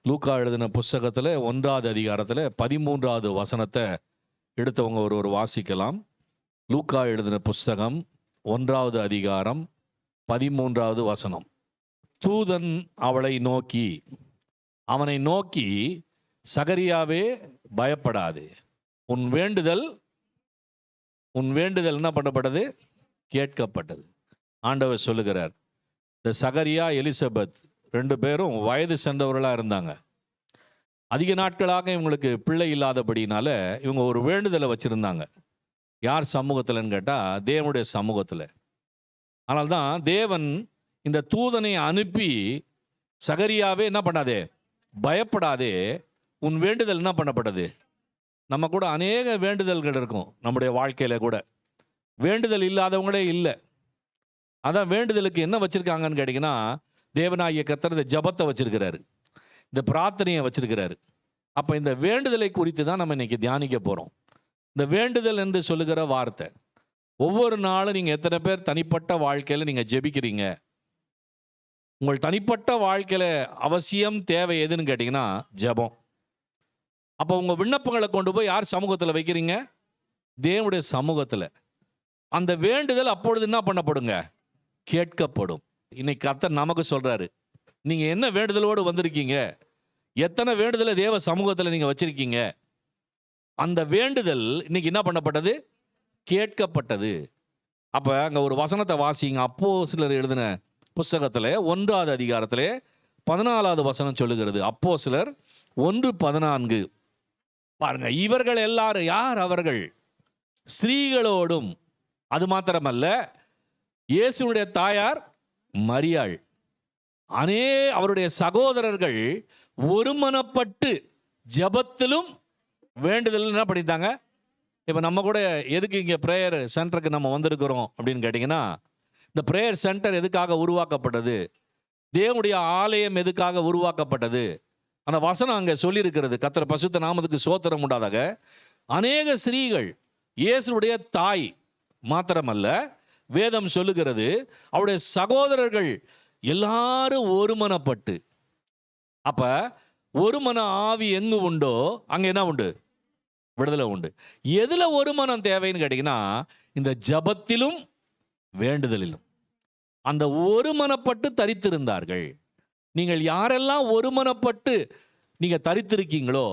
B: லூக்கா எழுதின புஸ்தகத்தில் 1வது அதிகாரத்தில் 13வது வசனத்தை எடுத்தவங்க ஒரு வாசிக்கலாம். லூக்கா எழுதின புஸ்தகம் 1வது அதிகாரம் 13வது வசனம். தூதன் அவனை நோக்கி சகரியாவே பயப்படாதே, உன் வேண்டுதல் என்ன பண்ணப்பட்டது, கேட்கப்பட்டது. ஆண்டவர் சொல்லுகிறார், இந்த சகரியா எலிசபெத் 2 பேரும் வயது சென்றவர்களாக இருந்தாங்க. அதிக நாட்களாக இவங்களுக்கு பிள்ளை இல்லாதபடினால இவங்க ஒரு வேண்டுதலை வச்சுருந்தாங்க. யார் சமூகத்தில்னு கேட்டால் தேவனுடைய சமூகத்தில். ஆனால் தான் தேவன் இந்த தூதனை அனுப்பி சகரியாவே என்ன பண்ணாதே, பயப்படாதே, உன் வேண்டுதல் என்ன பண்ணப்பட்டது. நம்ம கூட அநேக வேண்டுதல்கள் இருக்கும். நம்முடைய வாழ்க்கையில் கூட வேண்டுதல் இல்லாதவங்களே இல்லை. அதான் வேண்டுதலுக்கு என்ன வச்சுருக்காங்கன்னு கேட்டிங்கன்னா, தேவனாகிய கர்த்தர் இந்த ஜபத்தை வச்சுருக்கிறாரு, இந்த பிரார்த்தனையை வச்சுருக்கிறாரு. அப்போ இந்த வேண்டுதலை குறித்து தான் நம்ம இன்றைக்கி தியானிக்க போகிறோம். இந்த வேண்டுதல் என்று சொல்லுகிற வார்த்தை, ஒவ்வொரு நாளும் நீங்கள் எத்தனை பேர் தனிப்பட்ட வாழ்க்கையில் நீங்கள் ஜெபிக்கிறீங்க? உங்கள் தனிப்பட்ட வாழ்க்கையில் அவசியம் தேவை எதுன்னு கேட்டிங்கன்னா ஜெபம். அப்போ உங்கள் விண்ணப்பங்களை கொண்டு போய் யார் சமூகத்தில் வைக்கிறீங்க? தேவனுடைய சமூகத்தில். அந்த வேண்டுதல் அப்பொழுது என்ன பண்ணப்படுங்க? கேட்கப்படும். இன்னைக்கு கர்த்தர் நமக்கு சொல்றாரு, நீங்க என்ன வேண்டுதலோடு வந்திருக்கீங்க, எத்தனை வேண்டுதலை தேவ சமூகத்தில் நீங்க வச்சிருக்கீங்க, அந்த வேண்டுதல் இன்னைக்கு என்ன பண்ணப்பட்டது? கேட்கப்பட்டது. அப்ப அங்க ஒரு வசனத்தை வாசிங்க. அப்போஸ்தலர் எழுதின புஸ்தகத்தில் 1வது அதிகாரத்திலே 14வது வசனம் சொல்லுகிறது. அப்போஸ்தலர் 1:14 பாருங்க. இவர்கள் எல்லாரும் யார்? அவர்கள் ஸ்திரீகளோடும், அது மாத்திரமல்ல, இயேசுனுடைய தாயார் மரியாள், அவருடைய சகோதரர்கள் ஒருமனப்பட்டு ஜெபத்திலும் வேண்டுதல் என்ன பண்ணிட்டாங்க? இப்போ நம்ம கூட எதுக்கு இங்கே ப்ரேயர் சென்டருக்கு நம்ம வந்திருக்கிறோம் அப்படின்னு கேட்டிங்கன்னா, இந்த ப்ரேயர் சென்டர் எதுக்காக உருவாக்கப்பட்டது? தேவனுடைய ஆலயம் எதுக்காக உருவாக்கப்பட்டது? அந்த வசனம் அங்கே சொல்லியிருக்கிறது. கர்த்தர் பரிசுத்த நாமத்துக்கு ஸ்தோத்திரம் உண்டாதாக. அநேக ஸ்திரீகள், இயேசுடைய தாய் மாத்திரமல்ல, வேதம் சொல்லுகிறது அவருடைய சகோதரர்கள் எல்லாரும் ஒருமனப்பட்டு. அப்ப ஒருமன ஆவி எங்கு உண்டோ அங்க என்ன உண்டு? விடுதலை உண்டு. எதுல ஒருமனம் தேவைன்னு கேட்டீங்கன்னா, இந்த ஜெபத்திலும் வேண்டுதலிலும். அந்த ஒருமனப்பட்டு தரித்திருந்தார்கள். நீங்கள் யாரெல்லாம் ஒருமனப்பட்டு நீங்க தரித்திருக்கீங்களோ,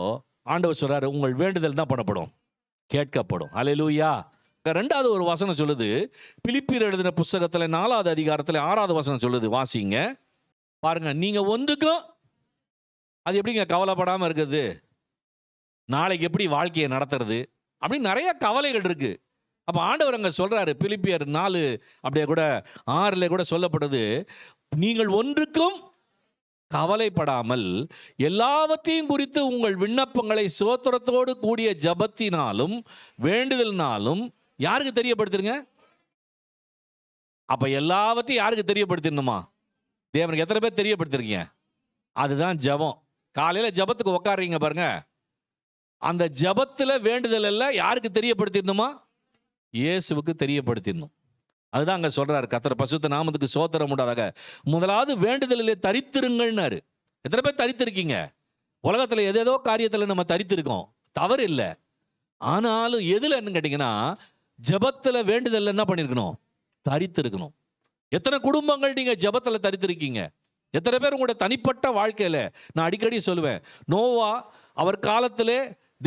B: ஆண்டவர் சொல்றாரு, உங்கள் வேண்டுதல் என்ன பண்ணப்படும்? கேட்கப்படும். அல்லேலூயா. 2வது ஒரு வசனம் சொல்லுது. பிலிப்பியர் எழுதின புஸ்தகத்தில் 4வது அதிகாரத்தில் 6வது வசனம் சொல்லுது. வாசிங்க பாருங்க. நீங்க ஒன்றுக்கும் அது எப்படிங்க கவலைப்படாமல் இருக்குது? நாளைக்கு எப்படி வாழ்க்கையை நடத்துறது அப்படின்னு நிறைய கவலைகள் இருக்கு. அப்போ ஆண்டவர் அங்கே சொல்றாரு, பிலிப்பியர் 4 அப்படியே கூட 6 கூட சொல்லப்படுது, நீங்கள் ஒன்றுக்கும் கவலைப்படாமல் எல்லாவற்றையும் குறித்து உங்கள் விண்ணப்பங்களை ஸ்தோத்திரத்தோடு கூடிய ஜெபத்தினாலும் வேண்டுதலினாலும் யாருக்கு தெரியப்படுத்துறீங்க? அப்ப எல்லாவற்றையும் யாருக்கு தெரியப்படுத்தணுமா? தேவனுக்கு. எத்தனை பேர் தெரியப்படுத்துறீங்க? அதுதான் ஜெபம். காலையில ஜெபத்துக்கு உட்காருறீங்க பாருங்க, அந்த ஜெபத்துல வேண்டுதல் எல்லாம் யாருக்கு தெரியப்படுத்திடணுமா? இயேசுவுக்கு தெரியப்படுத்திடணும். அதுதான் அங்க சொல்றாரு. கர்த்தர் பரிசுத்த நாமத்துக்கு ஸ்தோத்திரம் உண்டாதாக. முதலாவது வேண்டுதலிலே தரித்திருங்கள்னாரு. எத்தனை பேர் தரித்திருக்கீங்க? உலகத்துல ஏதேதோ காரியத்துல நம்ம தரித்திருக்கோம், தவறு இல்லை. ஆனாலும் எதுல கேட்டீங்கன்னா, ஜெபத்துல வேண்டுதல் என்ன பண்ணிருக்கணும்? தரித்திருக்கணும். எத்தனை குடும்பங்கள் நீங்க ஜெபத்துல தரித்திருக்கீங்க? எத்தனை பேர் உங்களோட தனிப்பட்ட வாழ்க்கையில? நான் அடிக்கடி சொல்லுவேன், நோவா அவர் காலத்திலே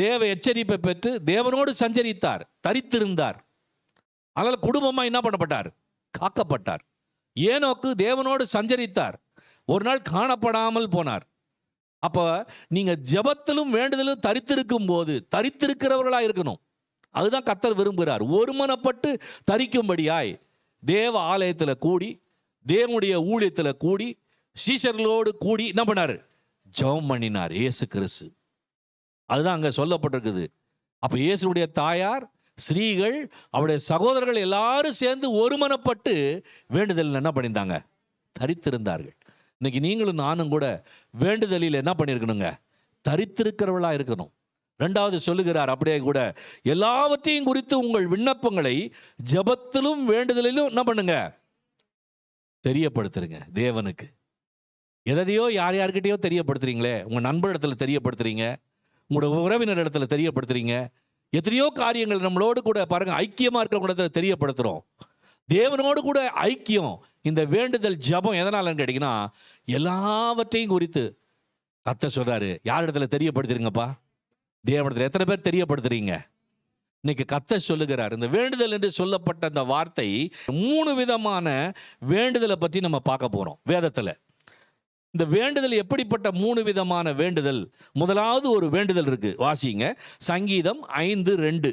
B: தேவ எச்சரிப்பை பெற்று தேவனோடு சஞ்சரித்தார், தரித்திருந்தார். அதனால குடும்பமா என்ன பண்ணப்பட்டார்? காக்கப்பட்டார். ஏனோக்கு தேவனோடு சஞ்சரித்தார், ஒரு நாள் காணப்படாமல் போனார். அப்ப நீங்க ஜெபத்திலும் வேண்டுதலும் தரித்திருக்கும் போது தரித்திருக்கிறவர்களா இருக்கணும். அதுதான் கர்த்தர் விரும்புகிறார். ஒருமனப்பட்டு தரிக்கும்படியாய் தேவ ஆலயத்தில் கூடி, தேவனுடைய ஊழியத்தில் கூடி, சீஷர்களோடு கூடி என்ன பண்ணார்? ஜெபம் பண்ணினார் இயேசு கிறிஸ்து. அதுதான் அங்க சொல்லப்பட்டிருக்குது. அப்ப இயேசுடைய தாயார், ஸ்திரீகள், அவருடைய சகோதரர்கள் எல்லாரும் சேர்ந்து ஒருமனப்பட்டு வேண்டுதல் என்ன பண்ணியிருந்தாங்க? தரித்திருந்தார்கள். இன்னைக்கு நீங்களும் நானும் கூட வேண்டுதலில் என்ன பண்ணியிருக்கணுங்க? தரித்திருக்கிறவளா இருக்கணும். 2வது சொல்லுகிறார், அப்படியே கூட எல்லாவற்றையும் குறித்து உங்கள் விண்ணப்பங்களை ஜெபத்திலும் வேண்டுதலிலும் என்ன பண்ணுங்க? தெரியப்படுத்துறீங்க தேவனுக்கு. எதையோ யார் யார்கிட்டயோ தெரியப்படுத்துறீங்களே. உங்க நண்பரிடத்துல தெரியப்படுத்துறீங்க, உங்களோட உறவினர் இடத்துல தெரியப்படுத்துறீங்க. எத்தனையோ காரியங்கள் நம்மளோடு கூட பாருங்க ஐக்கியமா இருக்கிறவங்க தெரியப்படுத்துறோம். தேவனோடு கூட ஐக்கியம். இந்த வேண்டுதல் ஜெபம் எதனாலன்னு கேட்டீங்கன்னா, எல்லாவற்றையும் குறித்து கர்த்தர் சொல்றாரு, யார் இடத்துல தெரியப்படுத்துறீங்கப்பா? தேவனிடத்துல. எத்தனை பேர் தெரியப்படுத்துறீங்க? இன்னைக்கு கர்த்தர் சொல்லுகிறார். இந்த வேண்டுதல் என்று சொல்லப்பட்ட அந்த வார்த்தை 3 விதமான வேண்டுதலை பற்றி நம்ம பார்க்க போறோம் வேதத்துல. இந்த வேண்டுதல் எப்படிப்பட்ட 3 விதமான வேண்டுதல்? முதலாவது ஒரு வேண்டுதல் இருக்கு, வாசிங்க. சங்கீதம் 5:2.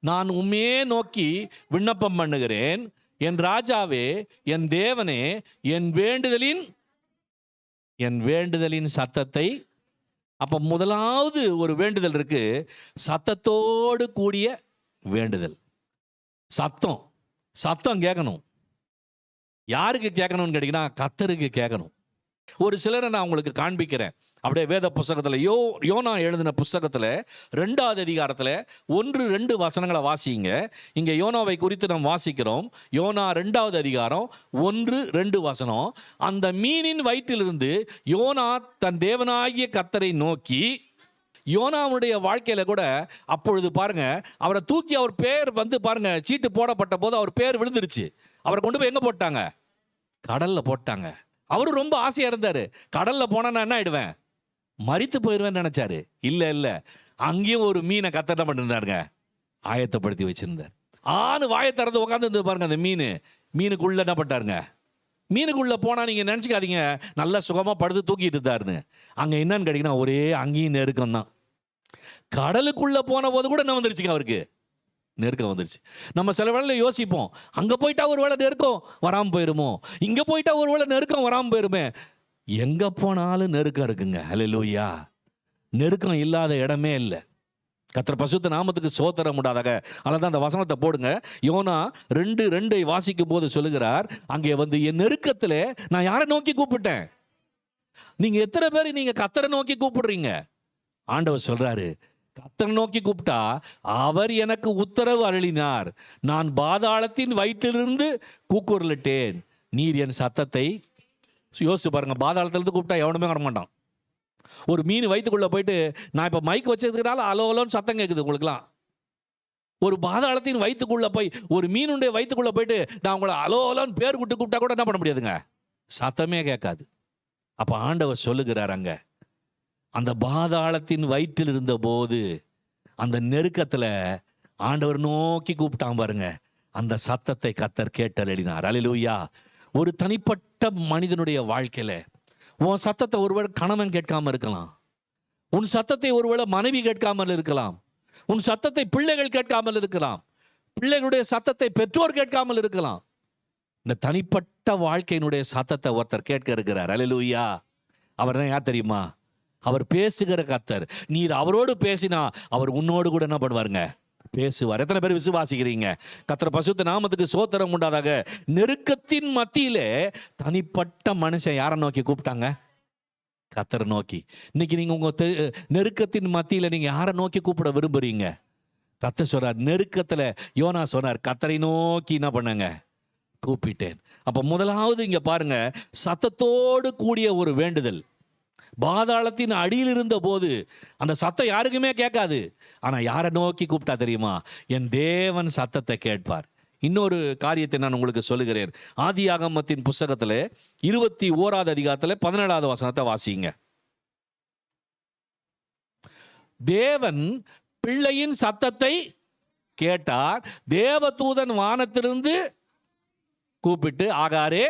B: நான் உம்மையே நோக்கி விண்ணப்பம் பண்ணுகிறேன், என் ராஜாவே, என் தேவனே, என் வேண்டுதலின் சத்தத்தை. அப்ப முதலாவது ஒரு வேண்டுதல் இருக்கு, சத்தத்தோடு கூடிய வேண்டுதல். சத்தம் கேட்கணும். யாருக்கு கேட்கணும்னு கேட்டீங்கன்னா, கர்த்தருக்கு கேட்கணும். ஒரு சிலரை நான் உங்களுக்கு காண்பிக்கிறேன். அப்படியே வேத புஸ்தகத்தில் யோனா எழுதின புஸ்தகத்தில் 2வது அதிகாரத்தில் 1-2 வசனங்களை வாசிங்க. இங்கே யோனாவை குறித்து நாம் வாசிக்கிறோம். யோனா 2வது அதிகாரம் 1-2 வசனம். அந்த மீனின் வயிற்றிலிருந்து யோனா தன் தேவனாகிய கர்த்தரை நோக்கி, யோனாவுடைய வாழ்க்கையில கூட அப்பொழுது பாருங்க, அவரை தூக்கி அவர் பேர் பாருங்க, சீட்டு போடப்பட்ட போது அவர் பேர் விழுந்துருச்சு. அவரை கொண்டு போய் எங்க போட்டாங்க? கடல்ல போட்டாங்க. அவரு ரொம்ப ஆசையா இருந்தாரு. கடல்ல போனா நான் என்ன ஆயிடுவேன்? மரித்து போயிடுவேன்னு நினைச்சாரு. இல்ல அங்கேயும் ஒரு மீனை கர்த்தர் என்ன பண்ணிருந்தாருங்க? ஆயத்தப்படுத்தி வச்சிருந்தார். வாயை திறந்து உட்காந்து பாருங்க, அந்த மீனுக்குள்ள என்ன பண்ணிட்டாருங்க? மீனுக்குள்ள போனா நீங்க நினைச்சுக்காதீங்க நல்லா சுகமா படுத்து தூக்கிட்டு இருந்தாருன்னு. அங்க என்னன்னு கேட்டீங்கன்னா ஒரே அங்கேயும் நெருக்கம் தான். கடலுக்குள்ள போன போது கூட என்ன வந்துருச்சுங்க? அவருக்கு நெருக்கம் வந்துருச்சு. நம்ம சில வேளையில யோசிப்போம், அங்க போயிட்டா ஒரு வேளை நெருக்கம் வராமல் போயிருமோ, இங்க போயிட்டா ஒரு வேளை நெருக்கம் வராமல் போயிருமே. எங்க போனாலும் நெருக்கம் இருக்குங்க. அல்லேலூயா. நெருக்கம் இல்லாத இடமே இல்லை. கர்த்தர் பரிசுத்த நாமத்துக்கு ஸ்தோத்திரம் உண்டாதாக. அதனால அந்த வசனத்தை போடுங்க. யோனா 2:2 வாசிக்கும் போது சொல்லுகிறார், அங்கே என் நெருக்கத்தில் நான் யாரை நோக்கி கூப்பிட்டேன்? நீங்க எத்தனை பேர் நீங்க கர்த்தரை நோக்கி கூப்பிடுறீங்க? ஆண்டவர் சொல்றாரு, கர்த்தரை நோக்கி கூப்பிட்டா அவர் எனக்கு உத்தரவு அருளினார். நான் பாதாளத்தின் வயிற்றிலிருந்து கூக்குரலிட்டேன், நீர் என் சத்தத்தை. யோசிச்சு பாருங்க, பாதாளத்திலிருந்து கூப்பிட்டா எவனுமே வரமாட்டான். ஒரு மீன் வயிற்றுக்குள்ள போயிட்டு, நான் இப்போ மைக் வச்சதுனால அலோலோன்னு சத்தம் கேட்குது உங்களுக்குலாம். ஒரு பாதாளத்தின் வயிற்றுக்குள்ள போய், ஒரு மீனுடைய வயிற்றுக்குள்ள போயிட்டு நான் உங்களை அலோலோன்னு பேர் விட்டு கூப்பிட்டா கூட என்ன பண்ண முடியாதுங்க? சத்தமே கேட்காது. அப்ப ஆண்டவர் சொல்லுகிறார், அங்க அந்த பாதாளத்தின் வயிற்றில் இருந்த போது அந்த நெருக்கத்துல ஆண்டவர் நோக்கி கூப்பிட்டான் பாருங்க. அந்த சத்தத்தை கர்த்தர் கேட்டருளினார். அல்லேலூயா. ஒரு தனிப்பட்ட மனிதனுடைய வாழ்க்கையில உன் சத்தத்தை ஒருவேளை கணவன் கேட்காம இருக்கலாம், உன் சத்தத்தை ஒருவேளை மனைவி கேட்காமல் இருக்கலாம், உன் சத்தத்தை பிள்ளைகள் கேட்காமல் இருக்கலாம், பிள்ளைகளுடைய சத்தத்தை பெற்றோர் கேட்காமல் இருக்கலாம். இந்த தனிப்பட்ட வாழ்க்கையினுடைய சத்தத்தை ஒருத்தர் கேட்க இருக்கிறார். அல்லேலூயா. அவர் தான் யார் தெரியுமா? அவர் பேசுகிற கர்த்தர். நீர் அவரோடு பேசினா அவர் உன்னோடு கூட என்ன பண்ணுவாருங்க? பேசுவார். எத்தனை பேர் விசுவாசிக்கிறீங்க? கர்த்தர் பரிசுத்த நாமத்துக்கு ஸ்தோத்திரம் உண்டாதாக. நெருக்கத்தின் மத்தியிலே தனிப்பட்ட மனுஷன் யாரை நோக்கி கூப்பிட்டாங்க? கர்த்தரை நோக்கி. இன்னைக்கு நீங்க உங்க நெருக்கத்தின் மத்தியில நீங்க யாரை நோக்கி கூப்பிட விரும்புறீங்க? கர்த்தர் சொல்றார், நெருக்கத்துல யோனா சொன்னார், கர்த்தரை நோக்கி என்ன பண்ணுங்க? கூப்பிட்டேன். அப்ப முதலாவது இங்க பாருங்க, சத்தத்தோடு கூடிய ஒரு வேண்டுதல். பாதாளத்தின் அடியில் இருந்த போது அந்த சத்தம் யாருக்குமே கேட்காது. ஆனா யாரை நோக்கி கூப்பிட்டா தெரியுமா? என் தேவன் சத்தத்தை கேட்பார். இன்னொரு காரியத்தை நான் உங்களுக்கு சொல்லுகிறேன். ஆதியாகமத்தின் புஸ்தகத்துல 21வது அதிகாரத்துல 17வது வசனத்தை வாசிங்க. தேவன் பிள்ளையின் சத்தத்தை கேட்டார். தேவதூதன் வானத்திலிருந்து கூப்பிட்டு, ஆகாரே,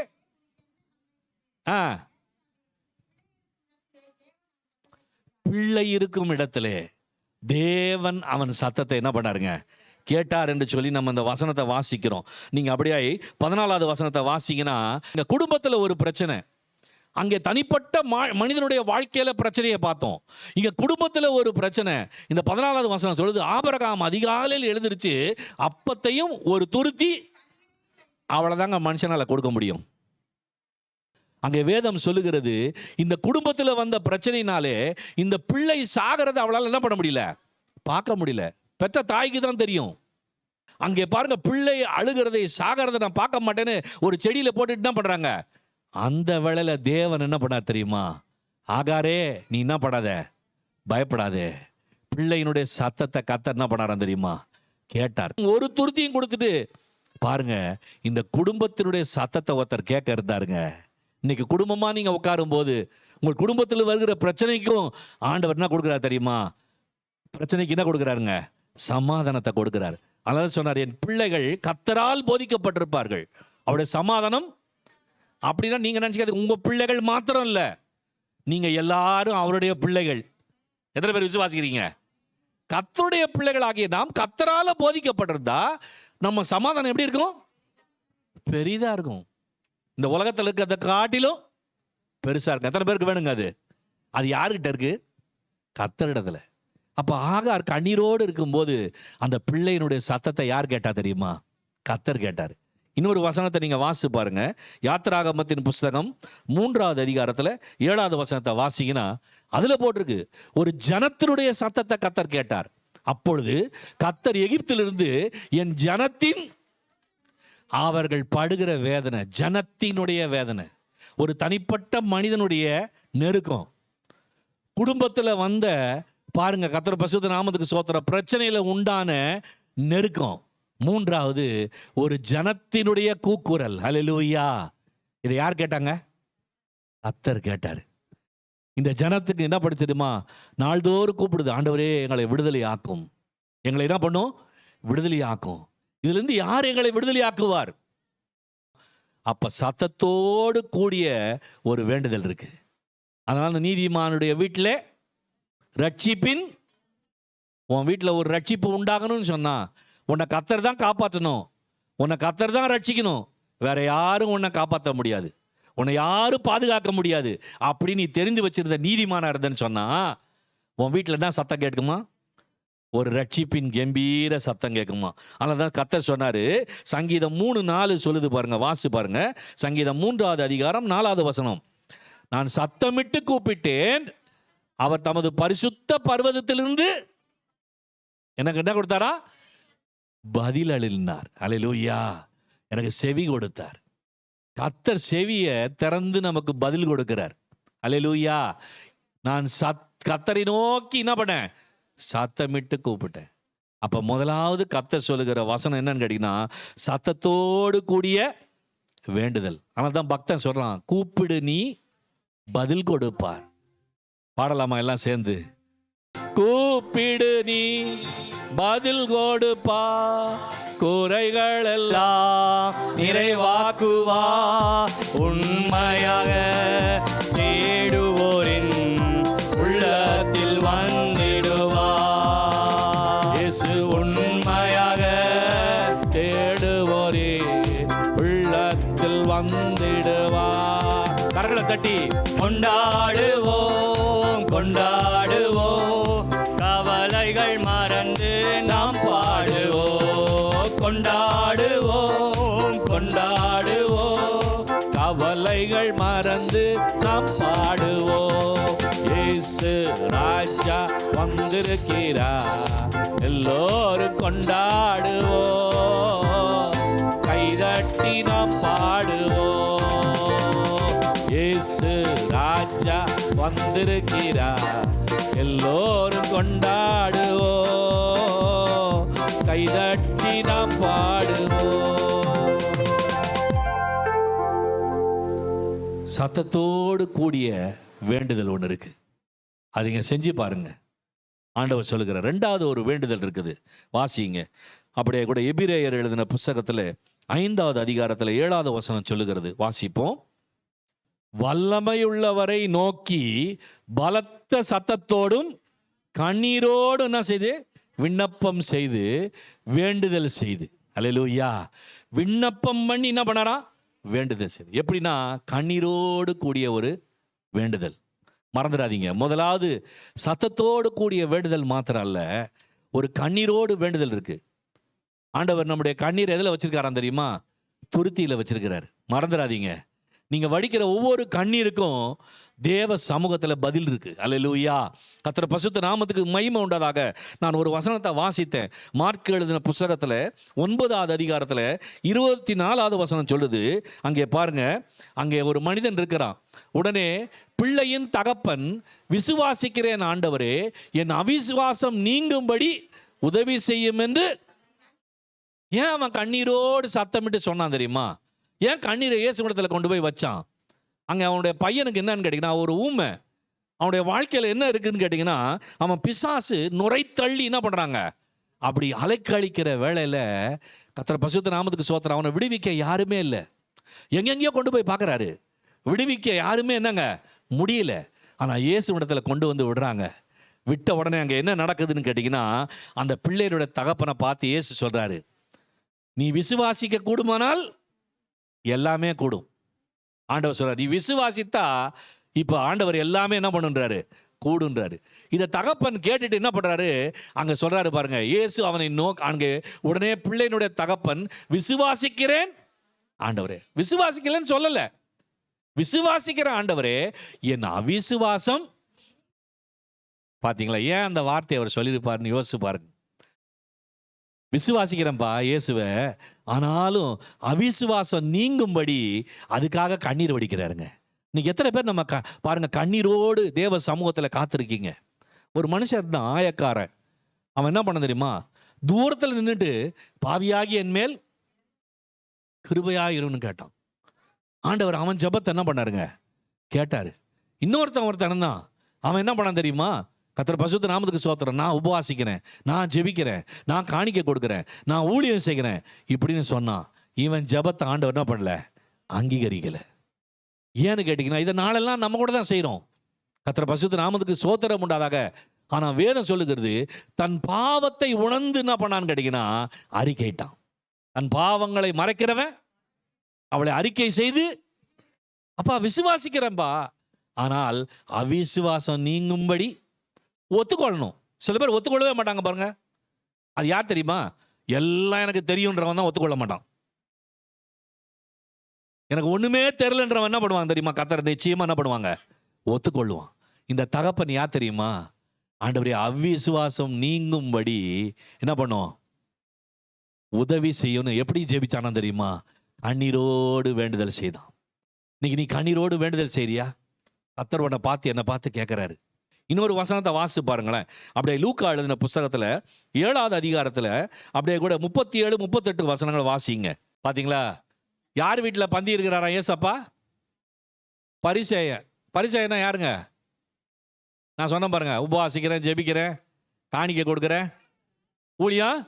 B: பிள்ளை இருக்கும் இடத்திலே தேவன் அவன் சத்தத்தை என்ன பண்ணாருங்க? கேட்டார் என்று சொல்லி நம்ம அந்த வசனத்தை வாசிக்கிறோம். நீங்க அப்படியே 14வது வசனத்தை வாசிங்கன்னா, இந்த குடும்பத்தில் ஒரு பிரச்சனை, அங்கே தனிப்பட்ட மனிதனுடைய வாழ்க்கையில பிரச்சனையை பார்த்தோம். இங்க குடும்பத்தில் ஒரு பிரச்சனை. இந்த 14வது வசனம் சொல்லுது, ஆபிரகாம் அதிகாலையில் எழுந்திருச்சு அப்பத்தையும் ஒரு துருத்தி, அவ்வளவுதாங்க மனுஷனால கொடுக்க முடியும். அங்கே வேதம் சொல்லுகிறது, இந்த குடும்பத்தில் வந்த பிரச்சனைனாலே இந்த பிள்ளை சாகிறத அவளால் என்ன பண்ண முடியல? பார்க்க முடியல. பெற்ற தாய்க்கு தான் தெரியும். அங்கே பாருங்க, பிள்ளை அழுகிறதை சாகிறத நான் பார்க்க மாட்டேன்னு ஒரு செடியில போட்டுட்டு என்ன பண்றாங்க? அந்த வேளையில தேவன் என்ன பண்ணார் தெரியுமா? ஆகாரே, நீ என்ன படாத, பயப்படாதே. பிள்ளையினுடைய சத்தத்தை கர்த்தர் என்ன பண்ணாராம் தெரியுமா? கேட்டார். ஒரு துருத்தியும் கொடுத்துட்டு பாருங்க, இந்த குடும்பத்தினுடைய சத்தத்தை ஒருத்தர் கேட்க இருந்தாருங்க. இன்னைக்கு குடும்பமா நீங்க உட்காரும் போது உங்கள் குடும்பத்தில் வருகிற பிரச்சனைக்கும் ஆண்டவர் என்ன கொடுக்கிறார் தெரியுமா? பிரச்சனைக்கு என்ன கொடுக்கிறாருங்க? சமாதானத்தை கொடுக்கிறார். அதனால சொன்னார், என் பிள்ளைகள் கர்த்தரால் போதிக்கப்பட்டிருப்பார்கள், அவருடைய சமாதானம். அப்படின்னா நீங்க நினைச்சுக்காது உங்க பிள்ளைகள் மாத்திரம் இல்ல, நீங்க எல்லாரும் அவருடைய பிள்ளைகள். எத்தனை பேர் விசுவாசிக்கிறீங்க? கர்த்தருடைய பிள்ளைகள் ஆகிய நாம் கர்த்தரால போதிக்கப்பட்டிருந்தா நம்ம சமாதானம் எப்படி இருக்கும்? பெரிதா இருக்கும். இந்த உலகத்தில் இருக்கிறத காட்டிலும் பெருசா இருக்கு. எத்தனை பேருக்கு வேணுங்க அது? அது யாருக்கிட்ட இருக்கு? கர்த்தரிடத்துல. அப்ப ஆகார் கண்ணீரோடு இருக்கும்போது அந்த பிள்ளையினுடைய சத்தத்தை யார் கேட்டா தெரியுமா? கர்த்தர் கேட்டார். இன்னொரு வசனத்தை நீங்கள் வாசித்து பாருங்க. யாத்திராகமத்தின் புஸ்தகம் 3வது அதிகாரத்தில் 7வது வசனத்தை வாசிங்கன்னா அதில் போட்டிருக்கு, ஒரு ஜனத்தினுடைய சத்தத்தை கர்த்தர் கேட்டார். அப்பொழுது கர்த்தர் எகிப்திலிருந்து என் ஜனத்தின், அவர்கள் படுகிற வேதனை, ஜனத்தினுடைய வேதனை, ஒரு தனிப்பட்ட மனிதனுடைய நெருக்கம், குடும்பத்தில் வந்த பாருங்க கர்த்தர் பரிசுத்த நாமத்துக்கு ஸ்தோத்திர, பிரச்சனையில உண்டான நெருக்கம். 3வது ஒரு ஜனத்தினுடைய கூக்குரல். ஹல்லேலூயா. இதை யார் கேட்டாங்க? கர்த்தர் கேட்டார். இந்த ஜனத்துக்கு என்ன படிச்சிடுமா, நாள்தோறும் கூப்பிடுது, ஆண்டவரே எங்களை விடுதலை ஆக்கும். எங்களை என்ன பண்ணும்? விடுதலை ஆக்கும். இதுல இருந்து யார் எங்களை விடுதலை ஆக்குவார்? அப்ப சத்தத்தோடு கூடிய ஒரு வேண்டுதல் இருக்கு. அதனால அந்த நீதிமானுடைய வீட்டில் ரட்சிப்பின், உன் வீட்டில் ஒரு ரட்சிப்பு உண்டாகணும்னு சொன்னா உன்னை கர்த்தர் தான் காப்பாற்றணும், உன்னை கர்த்தர் தான் ரட்சிக்கணும், வேற யாரும் உன்னை காப்பாற்ற முடியாது, உன்னை யாரும் பாதுகாக்க முடியாது அப்படின்னு நீ தெரிந்து வச்சிருந்த நீதிமானா இருந்தேன்னு சொன்னா உன் வீட்டில் தான் சத்தம் கேட்குமா? ஒரு ரட்சிப்பின் கம்பீர சத்தம் கேட்குமா? அதனால தான் கர்த்தர் சொன்னாரு, சங்கீதம் 3:4 சொல்லுது பாருங்க, வாசி பாருங்க. சங்கீதம் 3வது அதிகாரம் 4வது வசனம், நான் சத்தமிட்டு கூப்பிட்டேன், அவர் தமது பரிசுத்த பர்வதத்திலிருந்து எனக்கு என்ன கொடுத்தாரா? பதில் அளினார். அல்லேலூயா. எனக்கு செவி கொடுத்தார். கர்த்தர் செவியை திறந்து நமக்கு பதில் கொடுக்கிறார். அல்லேலூயா. நான் கர்த்தரை நோக்கி என்ன பண்ணேன்? சத்தமிட்டு கூப்பிட்டேன். அப்ப முதலாவது கர்த்தர் சொல்லுகிற வசனம் என்னன்னு கேட்டீங்கன்னா, சத்தத்தோடு கூடிய வேண்டுதல். ஆனால் தான் பக்தன் சொல்றான், கூப்பிடு நீ பதில் கொடுப்பார். பாடலாமா எல்லாம் சேர்ந்து? கூப்பிடு நீ பதில் கொடுப்பா, குறைகள் எல்லாம்
A: நிறைவாக்குவா, உண்மையாக தேடுவோரின் உள்ளத்தில் வந்திடுவா.
B: இயேசு உண்மையாக தேடுவோரே உள்ளத்தில் வந்திடுவா. கரங்களை தட்டி
A: கொண்டாடுவோம் கொண்டாடுவோம், கவலைகள் மறந்து நாம் பாடுவோம். கொண்டாடுவோம்
B: கொண்டாடுவோம், கவலைகள் மறந்து நாம் பாடுவோம். இயேசு ராஜா வந்திருக்கிறார், எல்லோரும் கொண்டாடுவோம், கைதட்டி நாம் பாடுவோம். இயேசு ராஜா வந்திருக்கிறார், எல்லோரும் கொண்டாடுவோம், கைதட்டி நாம் பாடுவோம். சத்தத்தோடு கூடிய வேண்டுதல் ஒன்று இருக்கு, அது நீங்க செஞ்சு பாருங்க. ஆண்டவர் சொல்லுகிற 2வது ஒரு வேண்டுதல் இருக்குது, வாசிங்க. அப்படியே கூட எபிரேயர் எழுதின புஸ்தகத்தில் 5வது அதிகாரத்தில் 7வது வசனம் சொல்லுகிறது, வாசிப்போம். வல்லமையுள்ளவரை நோக்கி பலத்த சத்தத்தோடும் கண்ணீரோடு என்ன செய்து விண்ணப்பம் செய்து வேண்டுதல் செய்து. அல்லேலூயா. விண்ணப்பம் பண்ணி என்ன பண்ணாரா? வேண்டுதல் செய்து. எப்படின்னா கண்ணீரோடு கூடிய ஒரு வேண்டுதல். மறந்துடாதீங்க, முதலாவது சத்தத்தோடு கூடிய வேண்டுதல் மாத்திரம் அல்ல, ஒரு கண்ணீரோடு வேண்டுதல் இருக்கு. ஆண்டவர் நம்முடைய கண்ணீர் எதில் வச்சிருக்காராம் தெரியுமா? துருத்தியில் வச்சிருக்கிறார். மறந்துடாதீங்க, நீங்க வடிக்கிற ஒவ்வொரு கண்ணீருக்கும் தேவ சமூகத்தில் பதில் இருக்கு. அல்லேலூயா. கர்த்தர் பரிசுத்த நாமத்துக்கு மகிமை உண்டாதாக. நான் ஒரு வசனத்தை வாசித்தேன், மார்க் எழுதின புஸ்தகத்தில் 9வது அதிகாரத்தில் 24வது வசனம் சொல்லுது. அங்கே பாருங்க, அங்கே ஒரு மனிதன் இருக்கிறான். உடனே பிள்ளையின் தகப்பன், விசுவாசிக்கிறேன் ஆண்டவரே, என் அவிசுவாசம் நீங்கும்படி உதவி செய்யும் என்று. ஏன் அவன் கண்ணீரோடு சத்தமிட்டு சொன்னான் தெரியுமா? ஏன் கண்ணீரை இயேசு இடத்துல கொண்டு போய் வச்சான்? அங்கே அவனுடைய பையனுக்கு என்னன்னு கேட்டிங்கன்னா, ஒரு ஊமை. அவனுடைய வாழ்க்கையில் என்ன இருக்குதுன்னு கேட்டிங்கன்னா, அவன் பிசாசு நுரைத்தள்ளி என்ன பண்ணுறாங்க, அப்படி அலைக்கழிக்கிற வேளையில் கர்த்தர் பரிசுத்த நாமத்துக்கு ஸ்தோத்திரம், அவனை விடுவிக்க யாருமே இல்லை. எங்கெங்கேயோ கொண்டு போய் பார்க்குறாரு, விடுவிக்க யாருமே என்னங்க முடியல. ஆனால் இயேசு இடத்துல கொண்டு வந்து விடுறாங்க. விட்ட உடனே அங்கே என்ன நடக்குதுன்னு கேட்டிங்கன்னா, அந்த பிள்ளையோட தகப்பனை பார்த்து இயேசு சொல்கிறாரு, நீ விசுவாசிக்க கூடுமானால் எல்லாமே கூடும். ஆண்டவர் சொல்றாரு, நீ விசுவாசித்தா இப்போ ஆண்டவர் எல்லாமே என்ன பண்ணுன்றாரு? கூடுன்றாரு. இதை தகப்பன் கேட்டுட்டு என்ன பண்றாரு? அங்க சொல்றாரு பாருங்க, இயேசு அவனை அங்கே உடனே பிள்ளையினுடைய தகப்பன், விசுவாசிக்கிறேன் ஆண்டவரே. விசுவாசிக்கலன்னு சொல்லல, விசுவாசிக்கிற ஆண்டவரே என் அவிசுவாசம். பாத்தீங்களா ஏன் அந்த வார்த்தையை அவர் சொல்லியிருப்பாருன்னு யோசிச்சு பாருங்க. விசுவாசிக்கிறேன்ப்பா இயேசுவை, ஆனாலும் அவிசுவாசம் நீங்கும்படி அதுக்காக கண்ணீர் வடிக்கிறாருங்க. இன்னைக்கு எத்தனை பேர் நம்ம பாருங்க கண்ணீரோடு தேவ சமூகத்தில் காத்திருக்கீங்க. ஒரு மனுஷன் தான் ஆயக்காரன், அவன் என்ன பண்ண தெரியுமா, தூரத்தில் நின்றுட்டு பாவியாகி என் மேல் கிருபையாயிருன்னு கேட்டான். ஆண்டவர் அவன் ஜெபத்தை என்ன பண்ணாருங்க, கேட்டாரு. ஒருத்தன் தான், அவன் என்ன பண்ணான் தெரியுமா, கர்த்தர் பரிசுத்த நாமத்துக்கு ஸ்தோத்திரம், நான் உபவாசிக்கிறேன், நான் ஜெபிக்கிறேன், நான் காணிக்கை கொடுக்குறேன், நான் ஊழியம் செய்கிறேன் இப்படின்னு சொன்னான். இவன் ஜெபத்தை ஆண்டவர் என்ன பண்ணல, அங்கீகரிக்கல. ஏன்னு கேட்டீங்கன்னா, இதை நாளெல்லாம் நம்ம கூட தான் செய்கிறோம். கர்த்தர் பரிசுத்த நாமத்துக்கு ஸ்தோத்திரம் உண்டாதாக. ஆனால் வேதம் சொல்லுகிறது, தன் பாவத்தை உணர்ந்து என்ன பண்ணான்னு கேட்டீங்கன்னா அறிக்கைட்டான். தன் பாவங்களை மறைக்கிறவன் அவளை அறிக்கை செய்து, அப்பா விசுவாசிக்கிறேன்பா, ஆனால் அவிசுவாசம் நீங்கும்படி ஒத்துக்கொள்ளணும். சில பேர் ஒத்துக்கொள்ளவே மாட்டாங்க பாருங்க. அது யார் தெரியுமா, எல்லாம் எனக்கு தெரியுன்றவன் தான் ஒத்துக்கொள்ள மாட்டான். எனக்கு ஒண்ணுமே தெரியலன்றவன் என்ன பண்ணுவாங்க தெரியுமா, கர்த்தர் நிச்சயமா என்ன பண்ணுவாங்க, ஒத்துக்கொள்ளுவான். இந்த தகப்பன் யார் தெரியுமா, ஆண்டவரே அவிசுவாசம் நீங்கும்படி என்ன பண்ணும், உதவி செய்யணும். எப்படி ஜெபிச்சானா தெரியுமா, கண்ணீரோடு வேண்டுதல் செய்தான். இன்னைக்கு நீ கண்ணீரோடு வேண்டுதல் செய்றியா? கர்த்தர் உன்னை பார்த்து என்னை பார்த்து கேட்கிறாரு. இன்னொரு வசனத்தை வாசித்து பாருங்களேன். அப்படியே லூக்கா எழுதின புஸ்தகத்தில் 7வது அதிகாரத்தில் அப்படியே கூட 37, 38 வசனங்களை வாசிங்க. பார்த்தீங்களா, யார் வீட்டில் பந்தி இருக்கிறாரா ஏசப்பா? பரிசேயன். பரிசேயனா யாருங்க? நான் சொன்னேன் பாருங்க, உபவாசிக்கிறேன், ஜெபிக்கிறேன், காணிக்கை கொடுக்குறேன், ஊழியம்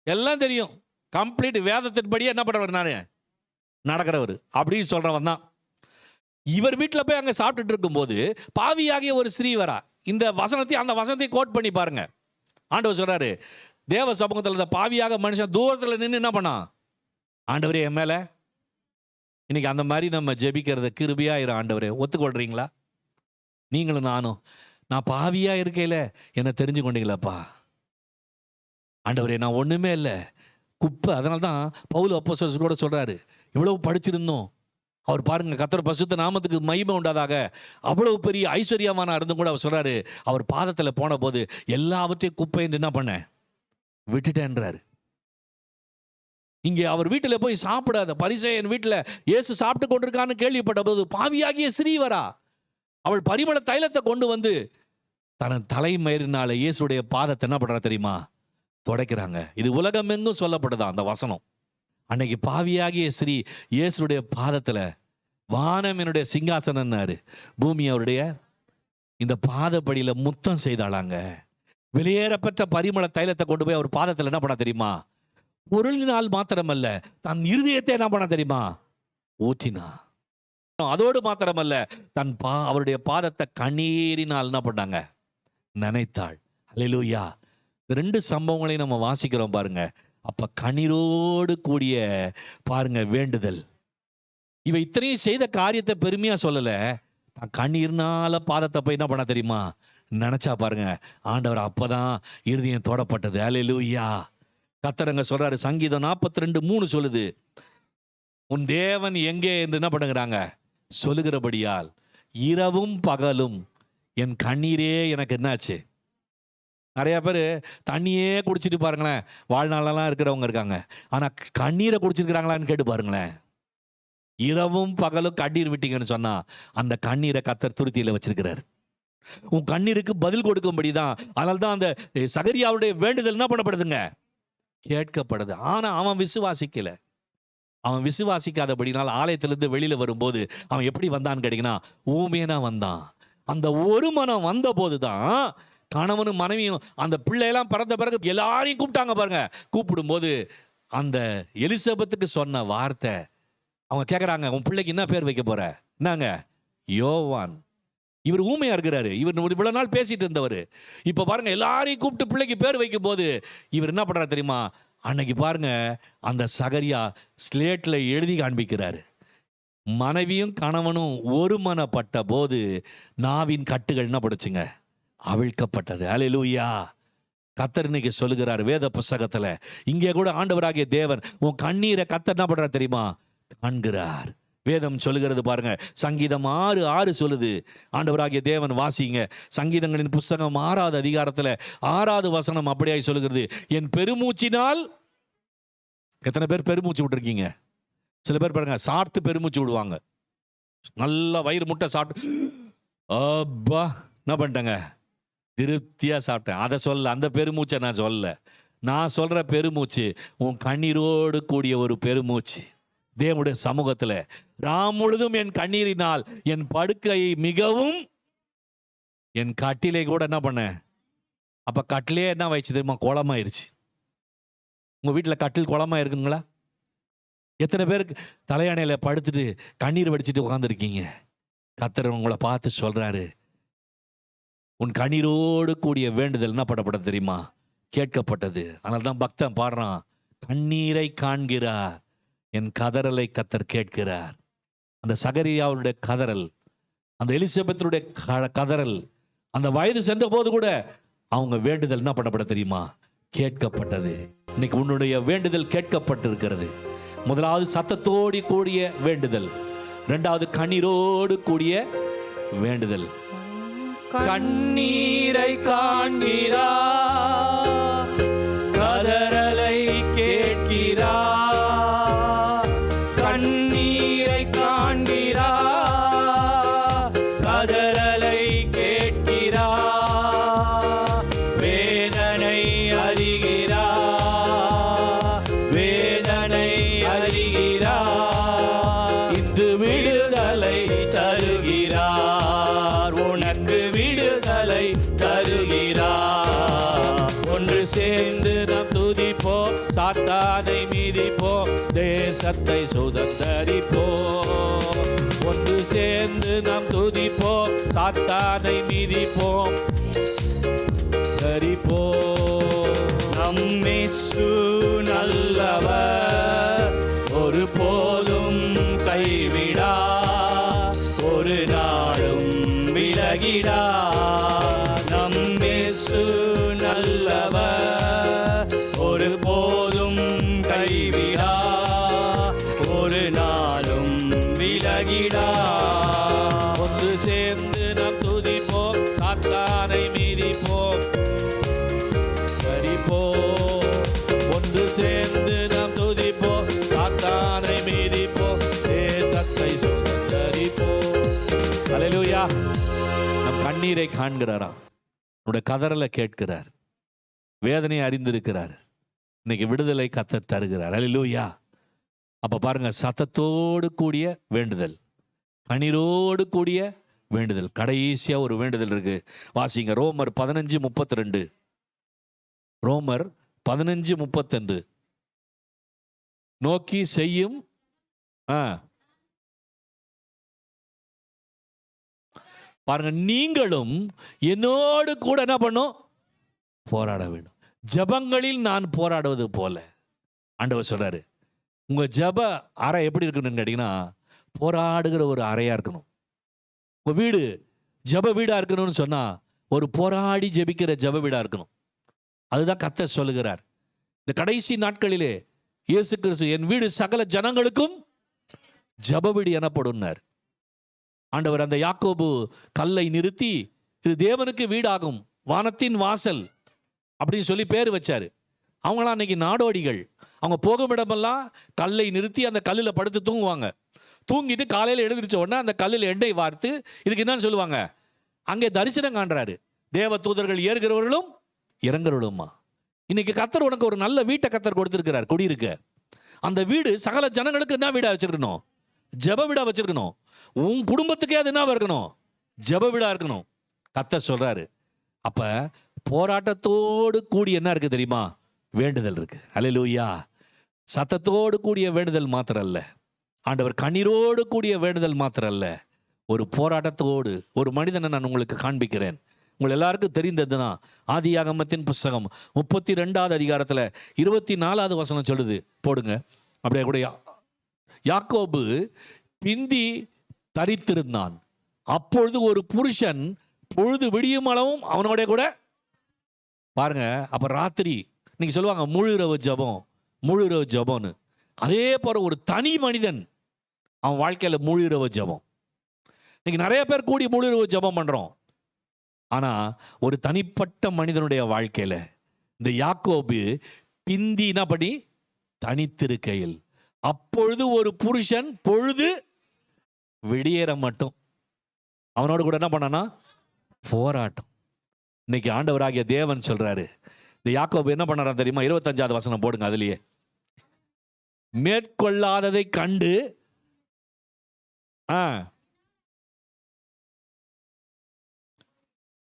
B: எல்லாம் தெரியும், கம்ப்ளீட் வேதத்தின்படியே என்ன பண்ணுறவர், நான் நடக்கிறவர் அப்படின்னு சொல்கிறவன் தான். இவர் வீட்டில் போய் அங்கே சாப்பிட்டுட்டு இருக்கும்போது பாவியாகிய ஒரு ஸ்திரீ வரா. இந்த வசனத்தை அந்த வசனத்தை கோட் பண்ணி பாருங்க. ஆண்டவர் சொல்றாரு, தேவ சமூகத்தில் இந்த பாவியாக மனுஷன் தூரத்தில் நின்று என்ன பண்ணான், ஆண்டவரே என் மேலே. இன்னைக்கு அந்த மாதிரி நம்ம ஜெபிக்கிறத கிருபையாயிரும். ஆண்டவரே ஒத்துக்கொள்றீங்களா? நீங்களும் நானும், நான் பாவியா இருக்கையில என்னை தெரிஞ்சு கொண்டீங்களாப்பா. ஆண்டவரே நான் ஒண்ணுமே இல்லை, குப்பை. அதனால தான் பவுல் அப்போஸ்தலர் கூட சொல்றாரு, இவ்வளவு படிச்சிருந்தோம், அவர் பாருங்க கர்த்தர் பரிசுத்த நாமத்துக்கு மகிமை உண்டாதாக அவ்வளவு பெரிய ஐஸ்வர்யமான இருந்தும் கூட அவர் சொல்றாரு, அவர் பாதத்தில் போன போது எல்லாவற்றையும் குப்பை என்று என்ன பண்ண விட்டுட்டேன்றாரு. இங்கே அவர் வீட்டில் போய் சாப்பிடாத பரிசேயன் வீட்டில் இயேசு சாப்பிட்டு கொண்டிருக்கான்னு கேள்விப்பட்ட போது பாவியாகிய ஸ்ரீவரா அவள் பரிமள தைலத்தை கொண்டு வந்து தன் தலைமயிரினால இயேசுடைய பாதத்தை என்ன பண்றா தெரியுமா, துடைக்கிறாங்க. இது உலகமெங்கும் சொல்லப்படுதா அந்த வசனம். அன்னைக்கு பாவியாகிய ஸ்ரீ இயேசுடைய பாதத்துல, வானம் என்னுடைய சிங்காசனம்னாரு, பூமி அவருடைய இந்த பாதப்படியில முத்தம் செய்தாளாங்க. வெளியேறப்பட்ட பரிமள தைலத்தை கொண்டு போய் அவர் பாதத்துல என்ன பண்ண தெரியுமா, பொருளினால் மாத்திரமல்ல தன் இருதயத்தை என்ன பண்ண தெரியுமா, ஊற்றினா. அதோடு மாத்திரமல்ல தன் அவருடைய பாதத்தை கண்ணீரினால் என்ன பண்ணாங்க, நினைத்தாள். அல்லேலூயா. இந்த 2 சம்பவங்களையும் நம்ம வாசிக்கிறோம் பாருங்க. அப்ப கண்ணீரோடு கூடிய பாருங்க வேண்டுதல். இவ இத்தனையும் செய்த காரியத்தை பெருமையா சொல்லல, தான் கண்ணீர்னால பாதத்தை போய் என்ன பண்ண தெரியுமா நினைச்சா பாருங்க. ஆண்டவர் அப்பதான் இருதயம் தோடப்பட்டது. அல்லேலூயா. கர்த்தர் சொல்றாரு, சங்கீதம் 42:3 சொல்லுது, உன் தேவன் எங்கே என்று என்ன பண்ணுகிறாங்க சொல்லுகிறபடியால் இரவும் பகலும் என் கண்ணீரே எனக்கு என்னாச்சு. நிறைய பேர் தண்ணியே குடிச்சிட்டு பாருங்களேன், வாழ்நாளெல்லாம் இருக்கிறவங்க இருக்காங்க, ஆனால் கண்ணீரை குடிச்சிருக்கிறாங்களான்னு கேட்டு பாருங்களேன். இரவும் பகலும் கண்ணீர் விட்டீங்கன்னு சொன்னா அந்த கண்ணீரை கர்த்தர் துருத்தியில வச்சிருக்கிறார். உன் கண்ணீருக்கு பதில் கொடுக்கும்படி தான். அதனால தான் அந்த சகரியாவுடைய வேண்டுதல் என்ன பண்ணப்படுதுங்க, கேட்கப்படுது. ஆனா அவன் விசுவாசிக்கல. அவன் விசுவாசிக்காதபடினால் ஆலயத்திலிருந்து வெளியில வரும்போது அவன் எப்படி வந்தான்னு கேட்டீங்கன்னா ஊமையனா வந்தான். அந்த ஒரு மனம் வந்த போதுதான் கணவனும் மனைவியும் அந்த பிள்ளையெல்லாம் பிறந்த பிறகு எல்லாரையும் கூப்பிட்டாங்க பாருங்க. கூப்பிடும்போது அந்த எலிசபெத்துக்கு சொன்ன வார்த்தை, அவங்க கேட்குறாங்க, உன் பிள்ளைக்கு என்ன பேர் வைக்க போற? என்னங்க, யோவான். இவர் ஊமையா இருக்கிறாரு, இவர் இவ்வளவு நாள் பேசிட்டு இருந்தவர். இப்ப பாருங்க எல்லாரையும் கூப்பிட்டு பிள்ளைக்கு பேர் வைக்கும் போது இவர் என்ன பண்றாரு தெரியுமா, அன்னைக்கு பாருங்க அந்த சகரியா ஸ்லேட்ல எழுதி காண்பிக்கிறாரு. மனைவியும் கணவனும் ஒருமனப்பட்ட போது நாவின் கட்டுகள் என்ன படுச்சுங்க, அவிழ்க்கப்பட்டது. அல்லேலூயா. கர்த்தர் இன்னைக்கு சொல்லுகிறார் வேத புஸ்தகத்துல, இங்கே கூட ஆண்டவராகிய தேவன் உன் கண்ணீரை கர்த்தர் என்ன பண்றார் தெரியுமா, காண்கிறார். வேதம் சொல்லுகிறது பாருங்க, சங்கீதம் 6:6 சொல்லுது. ஆண்டவராகிய தேவன் வாசிங்க. சங்கீதங்களின் புஸ்தகம் 6வது அதிகாரத்தில் 6வது வசனம் அப்படியாய் சொல்லுகிறது, என் பெருமூச்சினால். எத்தனை பேர் பெருமூச்சு விட்டுருக்கீங்க? சில பேர் பாருங்க சாப்பிட்டு பெருமூச்சு விடுவாங்க. நல்லா வயிறு முட்டை சாப்பிட்டு அப்பா என்ன பண்ணிட்டேங்க, திருப்தியா சாப்பிட்டேன். அதை சொல்ல, அந்த பெருமூச்சை நான் சொல்ல. நான் சொல்ற பெருமூச்சு உன் கண்ணீரோடு கூடிய ஒரு பெருமூச்சு. தேவனுடைய சமூகத்தில் ராம் முழுதும் என் கண்ணீரினால் என் படுக்கையை மிகவும், என் கட்டிலை கூட என்ன பண்ண, அப்ப கட்டிலே என்ன வச்சு தெரியுமா, குளமாயிருச்சு. உங்க வீட்டில் கட்டில் குளமா இருக்குங்களா? எத்தனை பேருக்கு தலையணையில படுத்துட்டு கண்ணீர் வடிச்சிட்டு உட்காந்துருக்கீங்க? கர்த்தர் உங்களை பார்த்து சொல்றாரு, உன் கண்ணீரோடு கூடிய வேண்டுதல் என்ன பண்ணப்பட தெரியுமா, கேட்கப்பட்டது. அதனால தான் பக்தன் பாடுறான், கண்ணீரை காண்கிறார், என் கதறலை கர்த்தர் கேட்கிறார். அந்த சகரியாவுடைய கதறல், அந்த எலிசபெத்துடைய கதறல், அந்த வயது சென்ற போது கூட அவங்க வேண்டுதல் என்ன பண்ணப்பட தெரியுமா, கேட்கப்பட்டது. இன்னைக்கு உன்னுடைய வேண்டுதல் கேட்கப்பட்டிருக்கிறது. முதலாவது சத்தத்தோடு கூடிய வேண்டுதல், இரண்டாவது கண்ணீரோடு கூடிய வேண்டுதல். கண்ணீரை காண்கிறார், கதறலை கேட்கிறார். கண்ணீரை காண்கிறார், கதறலை கேட்கிறார். வேதனை அறிகிறார், வேதனை அறிகிறார். இன்று விடுதலை தருகிறார், உனக்கு விடுதலை தருகிறார். ஒன்று சேர்ந்து நாம் துதிப்போம், சாத்தானை மீதிப்போம், தேசத்தை சுதந்தரிப்போம். ஒன்று சேர்ந்து நாம் துதிப்போம், சாத்தானை மீதிப்போம், தரிப்போம். நம் இயேசு நல்லவர், ஒரு போதும் கைவிடா, ஒரு நாளும் விலகிடா. நம் இயேசு நல்லவர், ஒரு போதும் கைவிடா, ஒரு நாளும் விலகிடா. ஒன்று சேர்ந்து நாம் துதிப்போம், சாத்தானை மீறிப்போம், சரிப்போம். ஒன்று சேர்ந்து நாம் துதிப்போம், சாத்தானை மீறிப்போம், தேசத்தை சுதந்தரிப்போம். அல்லேலூயா. நம் கண்ணீரை காண்கிறாராம், நம்முடைய கதறலை கேட்கிறார், வேதனை அறிந்திருக்கிறார். இன்னைக்கு விடுதலை கர்த்தர் தருகிறார். அல்லேலூயா. அப்ப பாருங்க, சத்தத்தோடு கூடிய வேண்டுதல், கண்ணீரோடு கூடிய வேண்டுதல். கடைசியா ஒரு வேண்டுதல் இருக்கு, வாசிங்க. ரோமர் 15:32. ரோமர் 15:32. நோக்கி செய்யும் பாருங்க, நீங்களும் என்னோடு கூட என்ன பண்ணும், போராட வேண்டும். ஜபங்களில் நான் போராடுவது போல. ஆண்டவர் சொல்றாரு, உங்க ஜப அறை எப்படி இருக்கணும்னு கேட்டீங்கன்னா, போராடுகிற ஒரு அறையா இருக்கணும். உங்க வீடு ஜப வீடா இருக்கணும்னு சொன்னா, ஒரு போராடி ஜெபிக்கிற ஜப வீடா இருக்கணும். அதுதான் கர்த்தர் சொல்லுகிறார். இந்த கடைசி நாட்களிலே இயேசு கிறிஸ்து, என் வீடு சகல ஜனங்களுக்கும் ஜப வீடு எனப்படும்னார். ஆண்டவர் அந்த யாக்கோபு கல்லை நிறுத்தி, இது தேவனுக்கு வீடாகும், வானத்தின் வாசல் அப்படின்னு சொல்லி பேர் வச்சாரு. அவங்களாம் அன்னைக்கு நாடோடிகள். அவங்க போகும் இடமெல்லாம் கல்லை நிறுத்தி அந்த கல்லில் படுத்து தூங்குவாங்க. தூங்கிட்டு காலையில் எழுந்திரிச்ச உடனே அந்த கல்லில் எண்ணெய் வார்த்து, இதுக்கு என்னன்னு சொல்லுவாங்க, அங்கே தரிசனம் காண்றாரு. தேவ தூதர்கள் ஏறுகிறவர்களும் இறங்குறவர்களுமா. இன்னைக்கு கர்த்தர் உனக்கு ஒரு நல்ல வீட்டை கர்த்தர் கொடுத்திருக்கிறார், குடியிருக்க. அந்த வீடு சகல ஜனங்களுக்கு என்ன வீடா வச்சிருக்கணும், ஜெப வீடா வச்சிருக்கணும். உன் குடும்பத்துக்கே அது என்ன இருக்கணும், ஜெப வீடா இருக்கணும். கர்த்தர் சொல்றாரு. அப்ப போராட்டத்தோடு கூடி என்ன இருக்கு தெரியுமா, வேண்டுதல் இருக்கு. அல்லேலூயா. சத்தத்தோடு கூடிய வேண்டுதல் மாத்திரம் அல்ல, ஆண்டவர் கண்ணீரோடு கூடிய வேண்டுதல் மாத்திரம் அல்ல, ஒரு போராட்டத்தோடு ஒரு மனிதனை நான் உங்களுக்கு காண்பிக்கிறேன். உங்கள் எல்லாருக்கும் தெரிந்தது தான். ஆதியாகமத்தின் புஸ்தகம் 32வது அதிகாரத்தில் 24வது வசனம் சொல்லுது, போடுங்க அப்படியே கூட. யாக்கோபு பிந்தி தரித்திருந்தான், அப்பொழுது ஒரு புருஷன் பொழுது விடியும் அளவும் அவனோட கூட. பாருங்க, அப்ப ராத்திரி நீங்க சொல்லுவாங்க முழு இரவு ஜபம், முழு இரவு ஜபம்னு. அதே போல ஒரு தனி மனிதன் அவன் வாழ்க்கையில் முழு இரவு ஜெபம். இன்னைக்கு நிறைய பேர் கூடி முழு இரவு ஜெபம் பண்ணுறோம். ஆனால் ஒரு தனிப்பட்ட மனிதனுடைய வாழ்க்கையில் இந்த யாக்கோபு பிந்தினா படி தனித்திருக்கையில் அப்பொழுது ஒரு புருஷன் பொழுது விடியேற மட்டும் அவனோடு கூட என்ன பண்ணானா போராட்டம். இன்னைக்கு ஆண்டவராகிய தேவன் சொல்றாரு, இந்த யாக்கோபு என்ன பண்ணாரா தெரியுமா? 25வது வசனம் போடுங்க. அதுலயே மேற்கொள்ளாததை கண்டு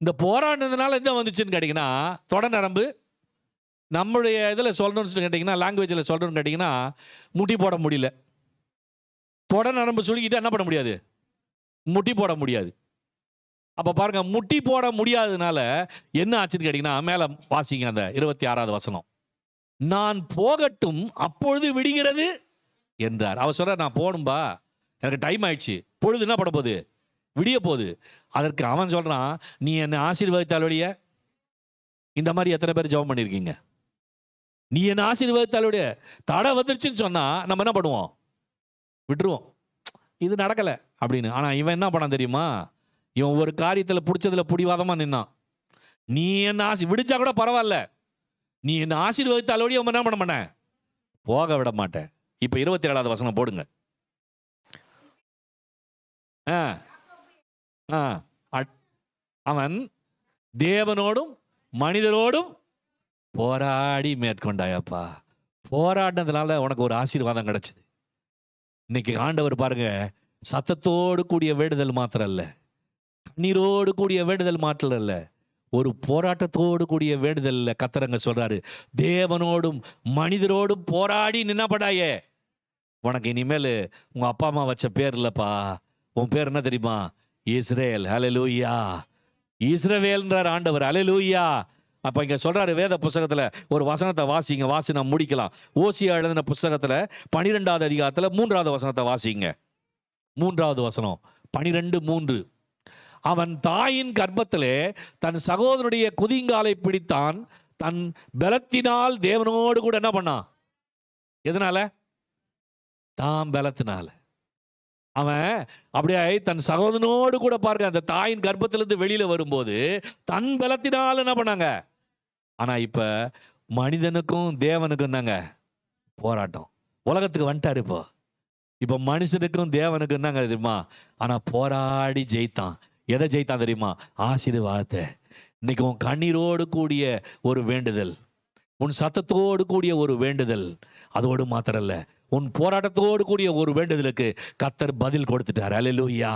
B: இந்த போராடினதுனால என்ன வந்துச்சுன்னு கேட்டிங்கன்னா, தொட நரம்பு நம்மளுடைய இதில் சொல்லணும்னு கேட்டிங்கன்னா, லாங்குவேஜில் சொல்லணும்னு கேட்டிங்கன்னா, முட்டி போட முடியல. தொட நரம்பு சுருக்கிட்டு என்ன பண்ண முடியாது, முட்டி போட முடியாது. அப்போ பாருங்க, முட்டி போட முடியாததுனால என்ன ஆச்சுன்னு கேட்டிங்கன்னா, மேலே வாசிங்க அந்த 26வது வசனம். நான் போகட்டும் அப்பொழுது விடுகிறது என்றார். அவர் சொல்ற, நான் போகணும்பா, எனக்கு டைம் ஆயிடுச்சு, பொழுது என்ன பண்ண போகுது, விடிய போகுது. அதற்கு அவன் சொல்றான், நீ என்னை ஆசீர்வதித்தாலுடைய. இந்த மாதிரி எத்தனை பேர் ஜெபம் பண்ணியிருக்கீங்க? நீ என்ன ஆசீர்வதித்தாலுடைய தடை வந்துருச்சுன்னு சொன்னா நம்ம என்ன பண்ணுவோம், விட்டுருவோம், இது நடக்கலை அப்படின்னு. ஆனால் இவன் என்ன பண்ணான் தெரியுமா? இவன் ஒரு காரியத்தில் பிடிச்சதுல பிடிவாதமாக நின்னான். நீ என்ன விடிச்சா கூட பரவாயில்ல, நீ என்ன ஆசீர்வதித்தாலோடி அவன் என்ன பண்ண மாட்டேன், போக விட மாட்டேன். இப்போ 27வது வசனம் போடுங்க. அவன் தேவனோடும் மனிதரோடும் போராடி மேற்கொண்டாயப்பா. போராடினதுனால உனக்கு ஒரு ஆசீர்வாதம் கிடைச்சது. இன்னைக்கு ஆண்டவர் பாருங்க, சத்தத்தோடு கூடிய வேண்டுதல் மாத்திரம் இல்ல, கண்ணீரோடு கூடிய வேண்டுதல் மாத்திரம் இல்ல, ஒரு போராட்டத்தோடு கூடிய வேண்டுதல் கத்தரங்க சொல்றாரு, தேவனோடும் மனிதரோடும் போராடி நின்னப்படாயே. உனக்கு இனிமேல் உங்க அப்பா அம்மா வச்ச பேர் இல்லப்பா, உன் பேர் என்ன தெரியுமா? இஸ்ரேல். ஹல்லேலூயா. இஸ்ரவேல்ன்றார் ஆண்டவர். ஹல்லேலூயா. அப்போ இங்கே சொல்றாரு வேத புஸ்தகத்தில் ஒரு வசனத்தை வாசிங்க, வாசி நான் முடிக்கலாம். ஓசியா எழுதின புஸ்தகத்தில் 12வது அதிகாரத்தில் 3வது வசனத்தை வாசிங்க. 3வது வசனம் 12:3. அவன் தாயின் கர்ப்பத்திலே தன் சகோதரனுடைய குதிங்காலை பிடித்தான், தன் பலத்தினால் தேவனோடு கூட என்ன பண்ணான். எதனால? தாம் பலத்தினால. அவன் அப்படியே தன் சகோதரனோடு கூட பாருங்க, அந்த தாயின் கர்ப்பத்திலிருந்து வெளியில வரும்போது தன் பலத்தினால் என்ன பண்ணாங்க. ஆனா இப்ப மனிதனுக்கும் தேவனுக்கும் தாங்க போராட்டம். உலகத்துக்கு வந்துட்டாரு. இப்போ மனுஷனுக்கும் தேவனுக்கும் என்னங்க தெரியுமா? ஆனா போராடி ஜெயித்தான். எதை ஜெயித்தான் தெரியுமா? ஆசீர்வாதத்தை. இன்னைக்கு உன் கண்ணீரோடு கூடிய ஒரு வேண்டுதல், உன் சத்தத்தோடு கூடிய ஒரு வேண்டுதல், அதோடு மாத்திரம் இல்ல, உன் போராட்டத்தோடு கூடிய ஒரு வேண்டுதலுக்கு கர்த்தர் பதில் கொடுத்துட்டார். அல்லேலூயா.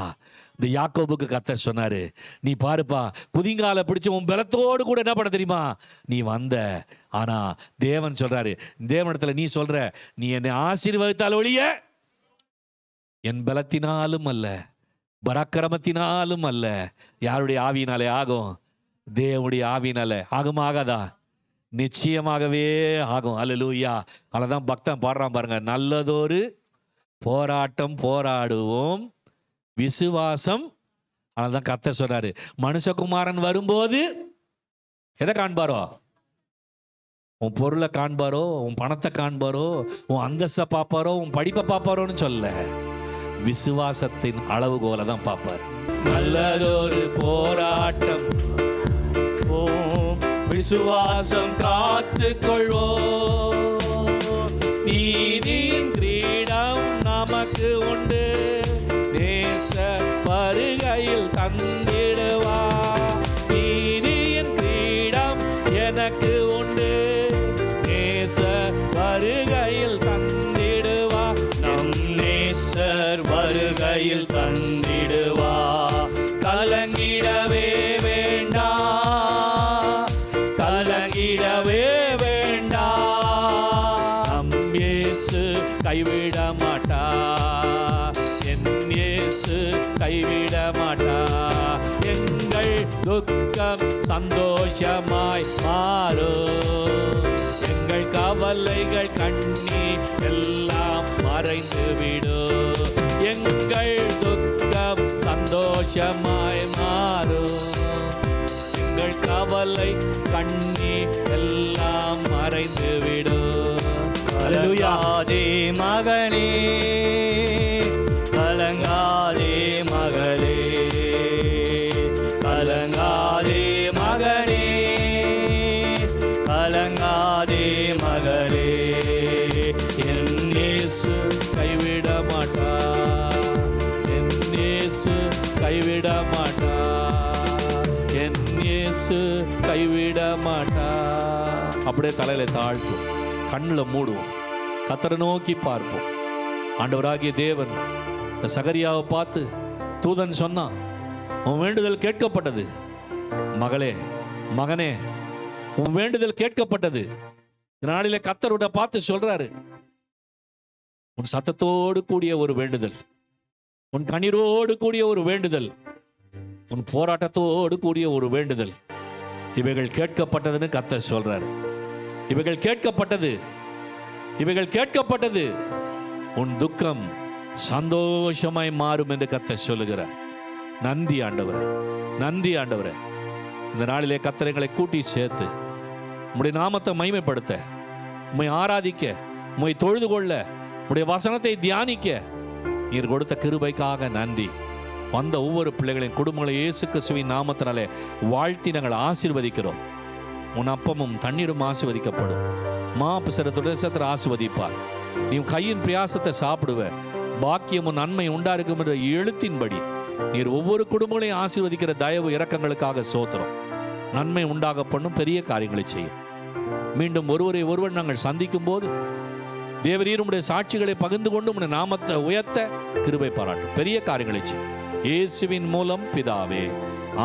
B: இந்த யாக்கோபுக்கு கர்த்தர் சொன்னாரு, நீ பாருப்பா, குதிங்கால பிடிச்ச உன் பலத்தோடு கூட என்ன பண்ண தெரியுமா நீ வந்த. ஆனா தேவன் சொல்றாரு, தேவனிடத்துல நீ சொல்ற, நீ என்னை ஆசீர்வதித்தால் ஒழிய என் பலத்தினாலும் அல்ல, பராக்கிரமத்தினாலும் அல்ல. யாருடைய ஆவியினாலே ஆகும்? தேவனுடைய ஆவியினால ஆகும். ஆகாதா? நிச்சயமாகவே ஆகும். அல்லேலூயா. அதனால்தான் பக்தன் பாடுறான் பாருங்க, நல்லதொரு போராட்டம் போராடுவோம் விசுவாசம். அதனால்தான் கர்த்தர் சொல்றாரு, மனுஷகுமாரன் வரும்போது எதை காண்பாரோ? உன் பொருளை காண்பாரோ, உன் பணத்தை காண்பாரோ, உன் அந்தஸ்தை பார்ப்பாரோ, உன் படிப்பை பார்ப்பாரோன்னு சொல்ல, விசுவாசத்தின் அளவுகோலை தான் பார்ப்பார். நல்லதொரு போராட்டம் விசுவாசம் காத்து கொள்வோம், நீதியின் கிரீடம் நமக்கு உண்டு, நேச வருகையில் தந்திடுவா. நீதியின் கிரீடம் எனக்கு உண்டு, நேச வருகையில் தந்திடுவா. நம் நேசர் வருகையில் தந்திடுவா. கலங்கிடவே வேண்டாம், கலங்கிடவே வேண்டாம். நம் இயேசு கைவிட மாட்டா, என் இயேசு கைவிட மாட்டா. எங்கள் துக்கம் சந்தோஷமாய் மாறும், எங்கள் கவலைகள் கண்ணீர் எல்லாம் மறைந்து விடும். எங்கள் துக்கம் சந்தோஷமாய் மாறும், எங்கள் கவலை கண்ணீர் எல்லாம் மறைந்து விடும்.
A: கலங்காதே மகனே,
B: இயேசு கைவிட மாட்டார், என் இயேசு கைவிட மாட்டார், என் இயேசு கைவிட மாட்டார். அப்படியே தலையில தாழ்த்தும், கண்ணில் மூடுவோம், கர்த்தரை நோக்கி பார்ப்போம். ஆண்டவராகிய தேவன் இந்த சகரியாவை பார்த்து தூதன் சொன்னான், உன் வேண்டுதல் கேட்கப்பட்டது மகளே, மகனே, உன் வேண்டுதல் கேட்கப்பட்டது. இந்த நாளிலே கர்த்தரோட பார்த்து சொல்றாரு, உன் சத்தத்தோடு கூடிய ஒரு வேண்டுதல், உன் கண்ணீரோடு கூடிய ஒரு வேண்டுதல், உன் போராட்டத்தோடு கூடிய ஒரு வேண்டுதல், இவைகள் கேட்கப்பட்டதுன்னு கர்த்தர் சொல்றாரு. இவைகள் கேட்கப்பட்டது, இவைகள் கேட்கப்பட்டது. உன் துக்கம் சந்தோஷமாய் மாறும் என்று கர்த்தர் சொல்லுகிறார். நன்றி ஆண்டவரே, நன்றி ஆண்டவரே. இந்த நாளிலே கர்த்தர் எங்களை கூட்டி சேர்த்து உம்முடைய நாமத்தை மகிமைப்படுத்த, உம்மை ஆராதிக்க, உம்மை தொழுது கொள்ள, உம்முடைய வசனத்தை தியானிக்க நீர் கொடுத்த கிருபைக்காக நன்றி. வந்த ஒவ்வொரு பிள்ளைகளின் குடும்பங்களை இயேசு கிறிஸ்துவின் நாமத்தினாலே வாழ்த்தி நாங்கள் ஆசீர்வதிக்கிறோம். உன் அப்பமும் தண்ணீரும் ஆசீர்வதிக்கப்படும். மாபிசரத்துடன் ஆசீர்வதிப்பார். நீ கையின் பிரயாசத்தை சாப்பிடுவ, பாக்கியமும் நன்மை உண்டாயிருக்கும் என்ற எழுத்தின்படி நீர் ஒவ்வொரு குடும்பங்களையும் ஆசீர்வதிக்கிற தயவு இரக்கங்களுக்காக சோத்திரம். நன்மை உண்டாக பண்ணும் பெரிய காரியங்களை செய்யும். மீண்டும் ஒருவரை ஒருவர் நாங்கள் சந்திக்கும் போது தேவரீர் உம்முடைய சாட்சிகளை பகிர்ந்து கொண்டு உம்முடைய நாமத்தை உயர்த்த கிருபை பாராட்டும். பெரிய காரியங்களை செய்யும் இயேசுவின் மூலம் பிதாவே,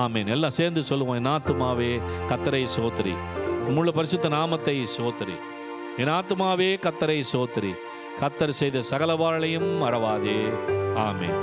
B: ஆமேன். எல்லாம் சேர்ந்து சொல்லுவோம், என் ஆத்துமாவே கர்த்தரை சோத்திரி, உம்முடைய பரிசுத்த நாமத்தை சோத்திரி, என் ஆத்துமாவே கர்த்தரை சோத்திரி, கர்த்தர் செய்த சகல வாழையும் மறவாதே. ஆமென்.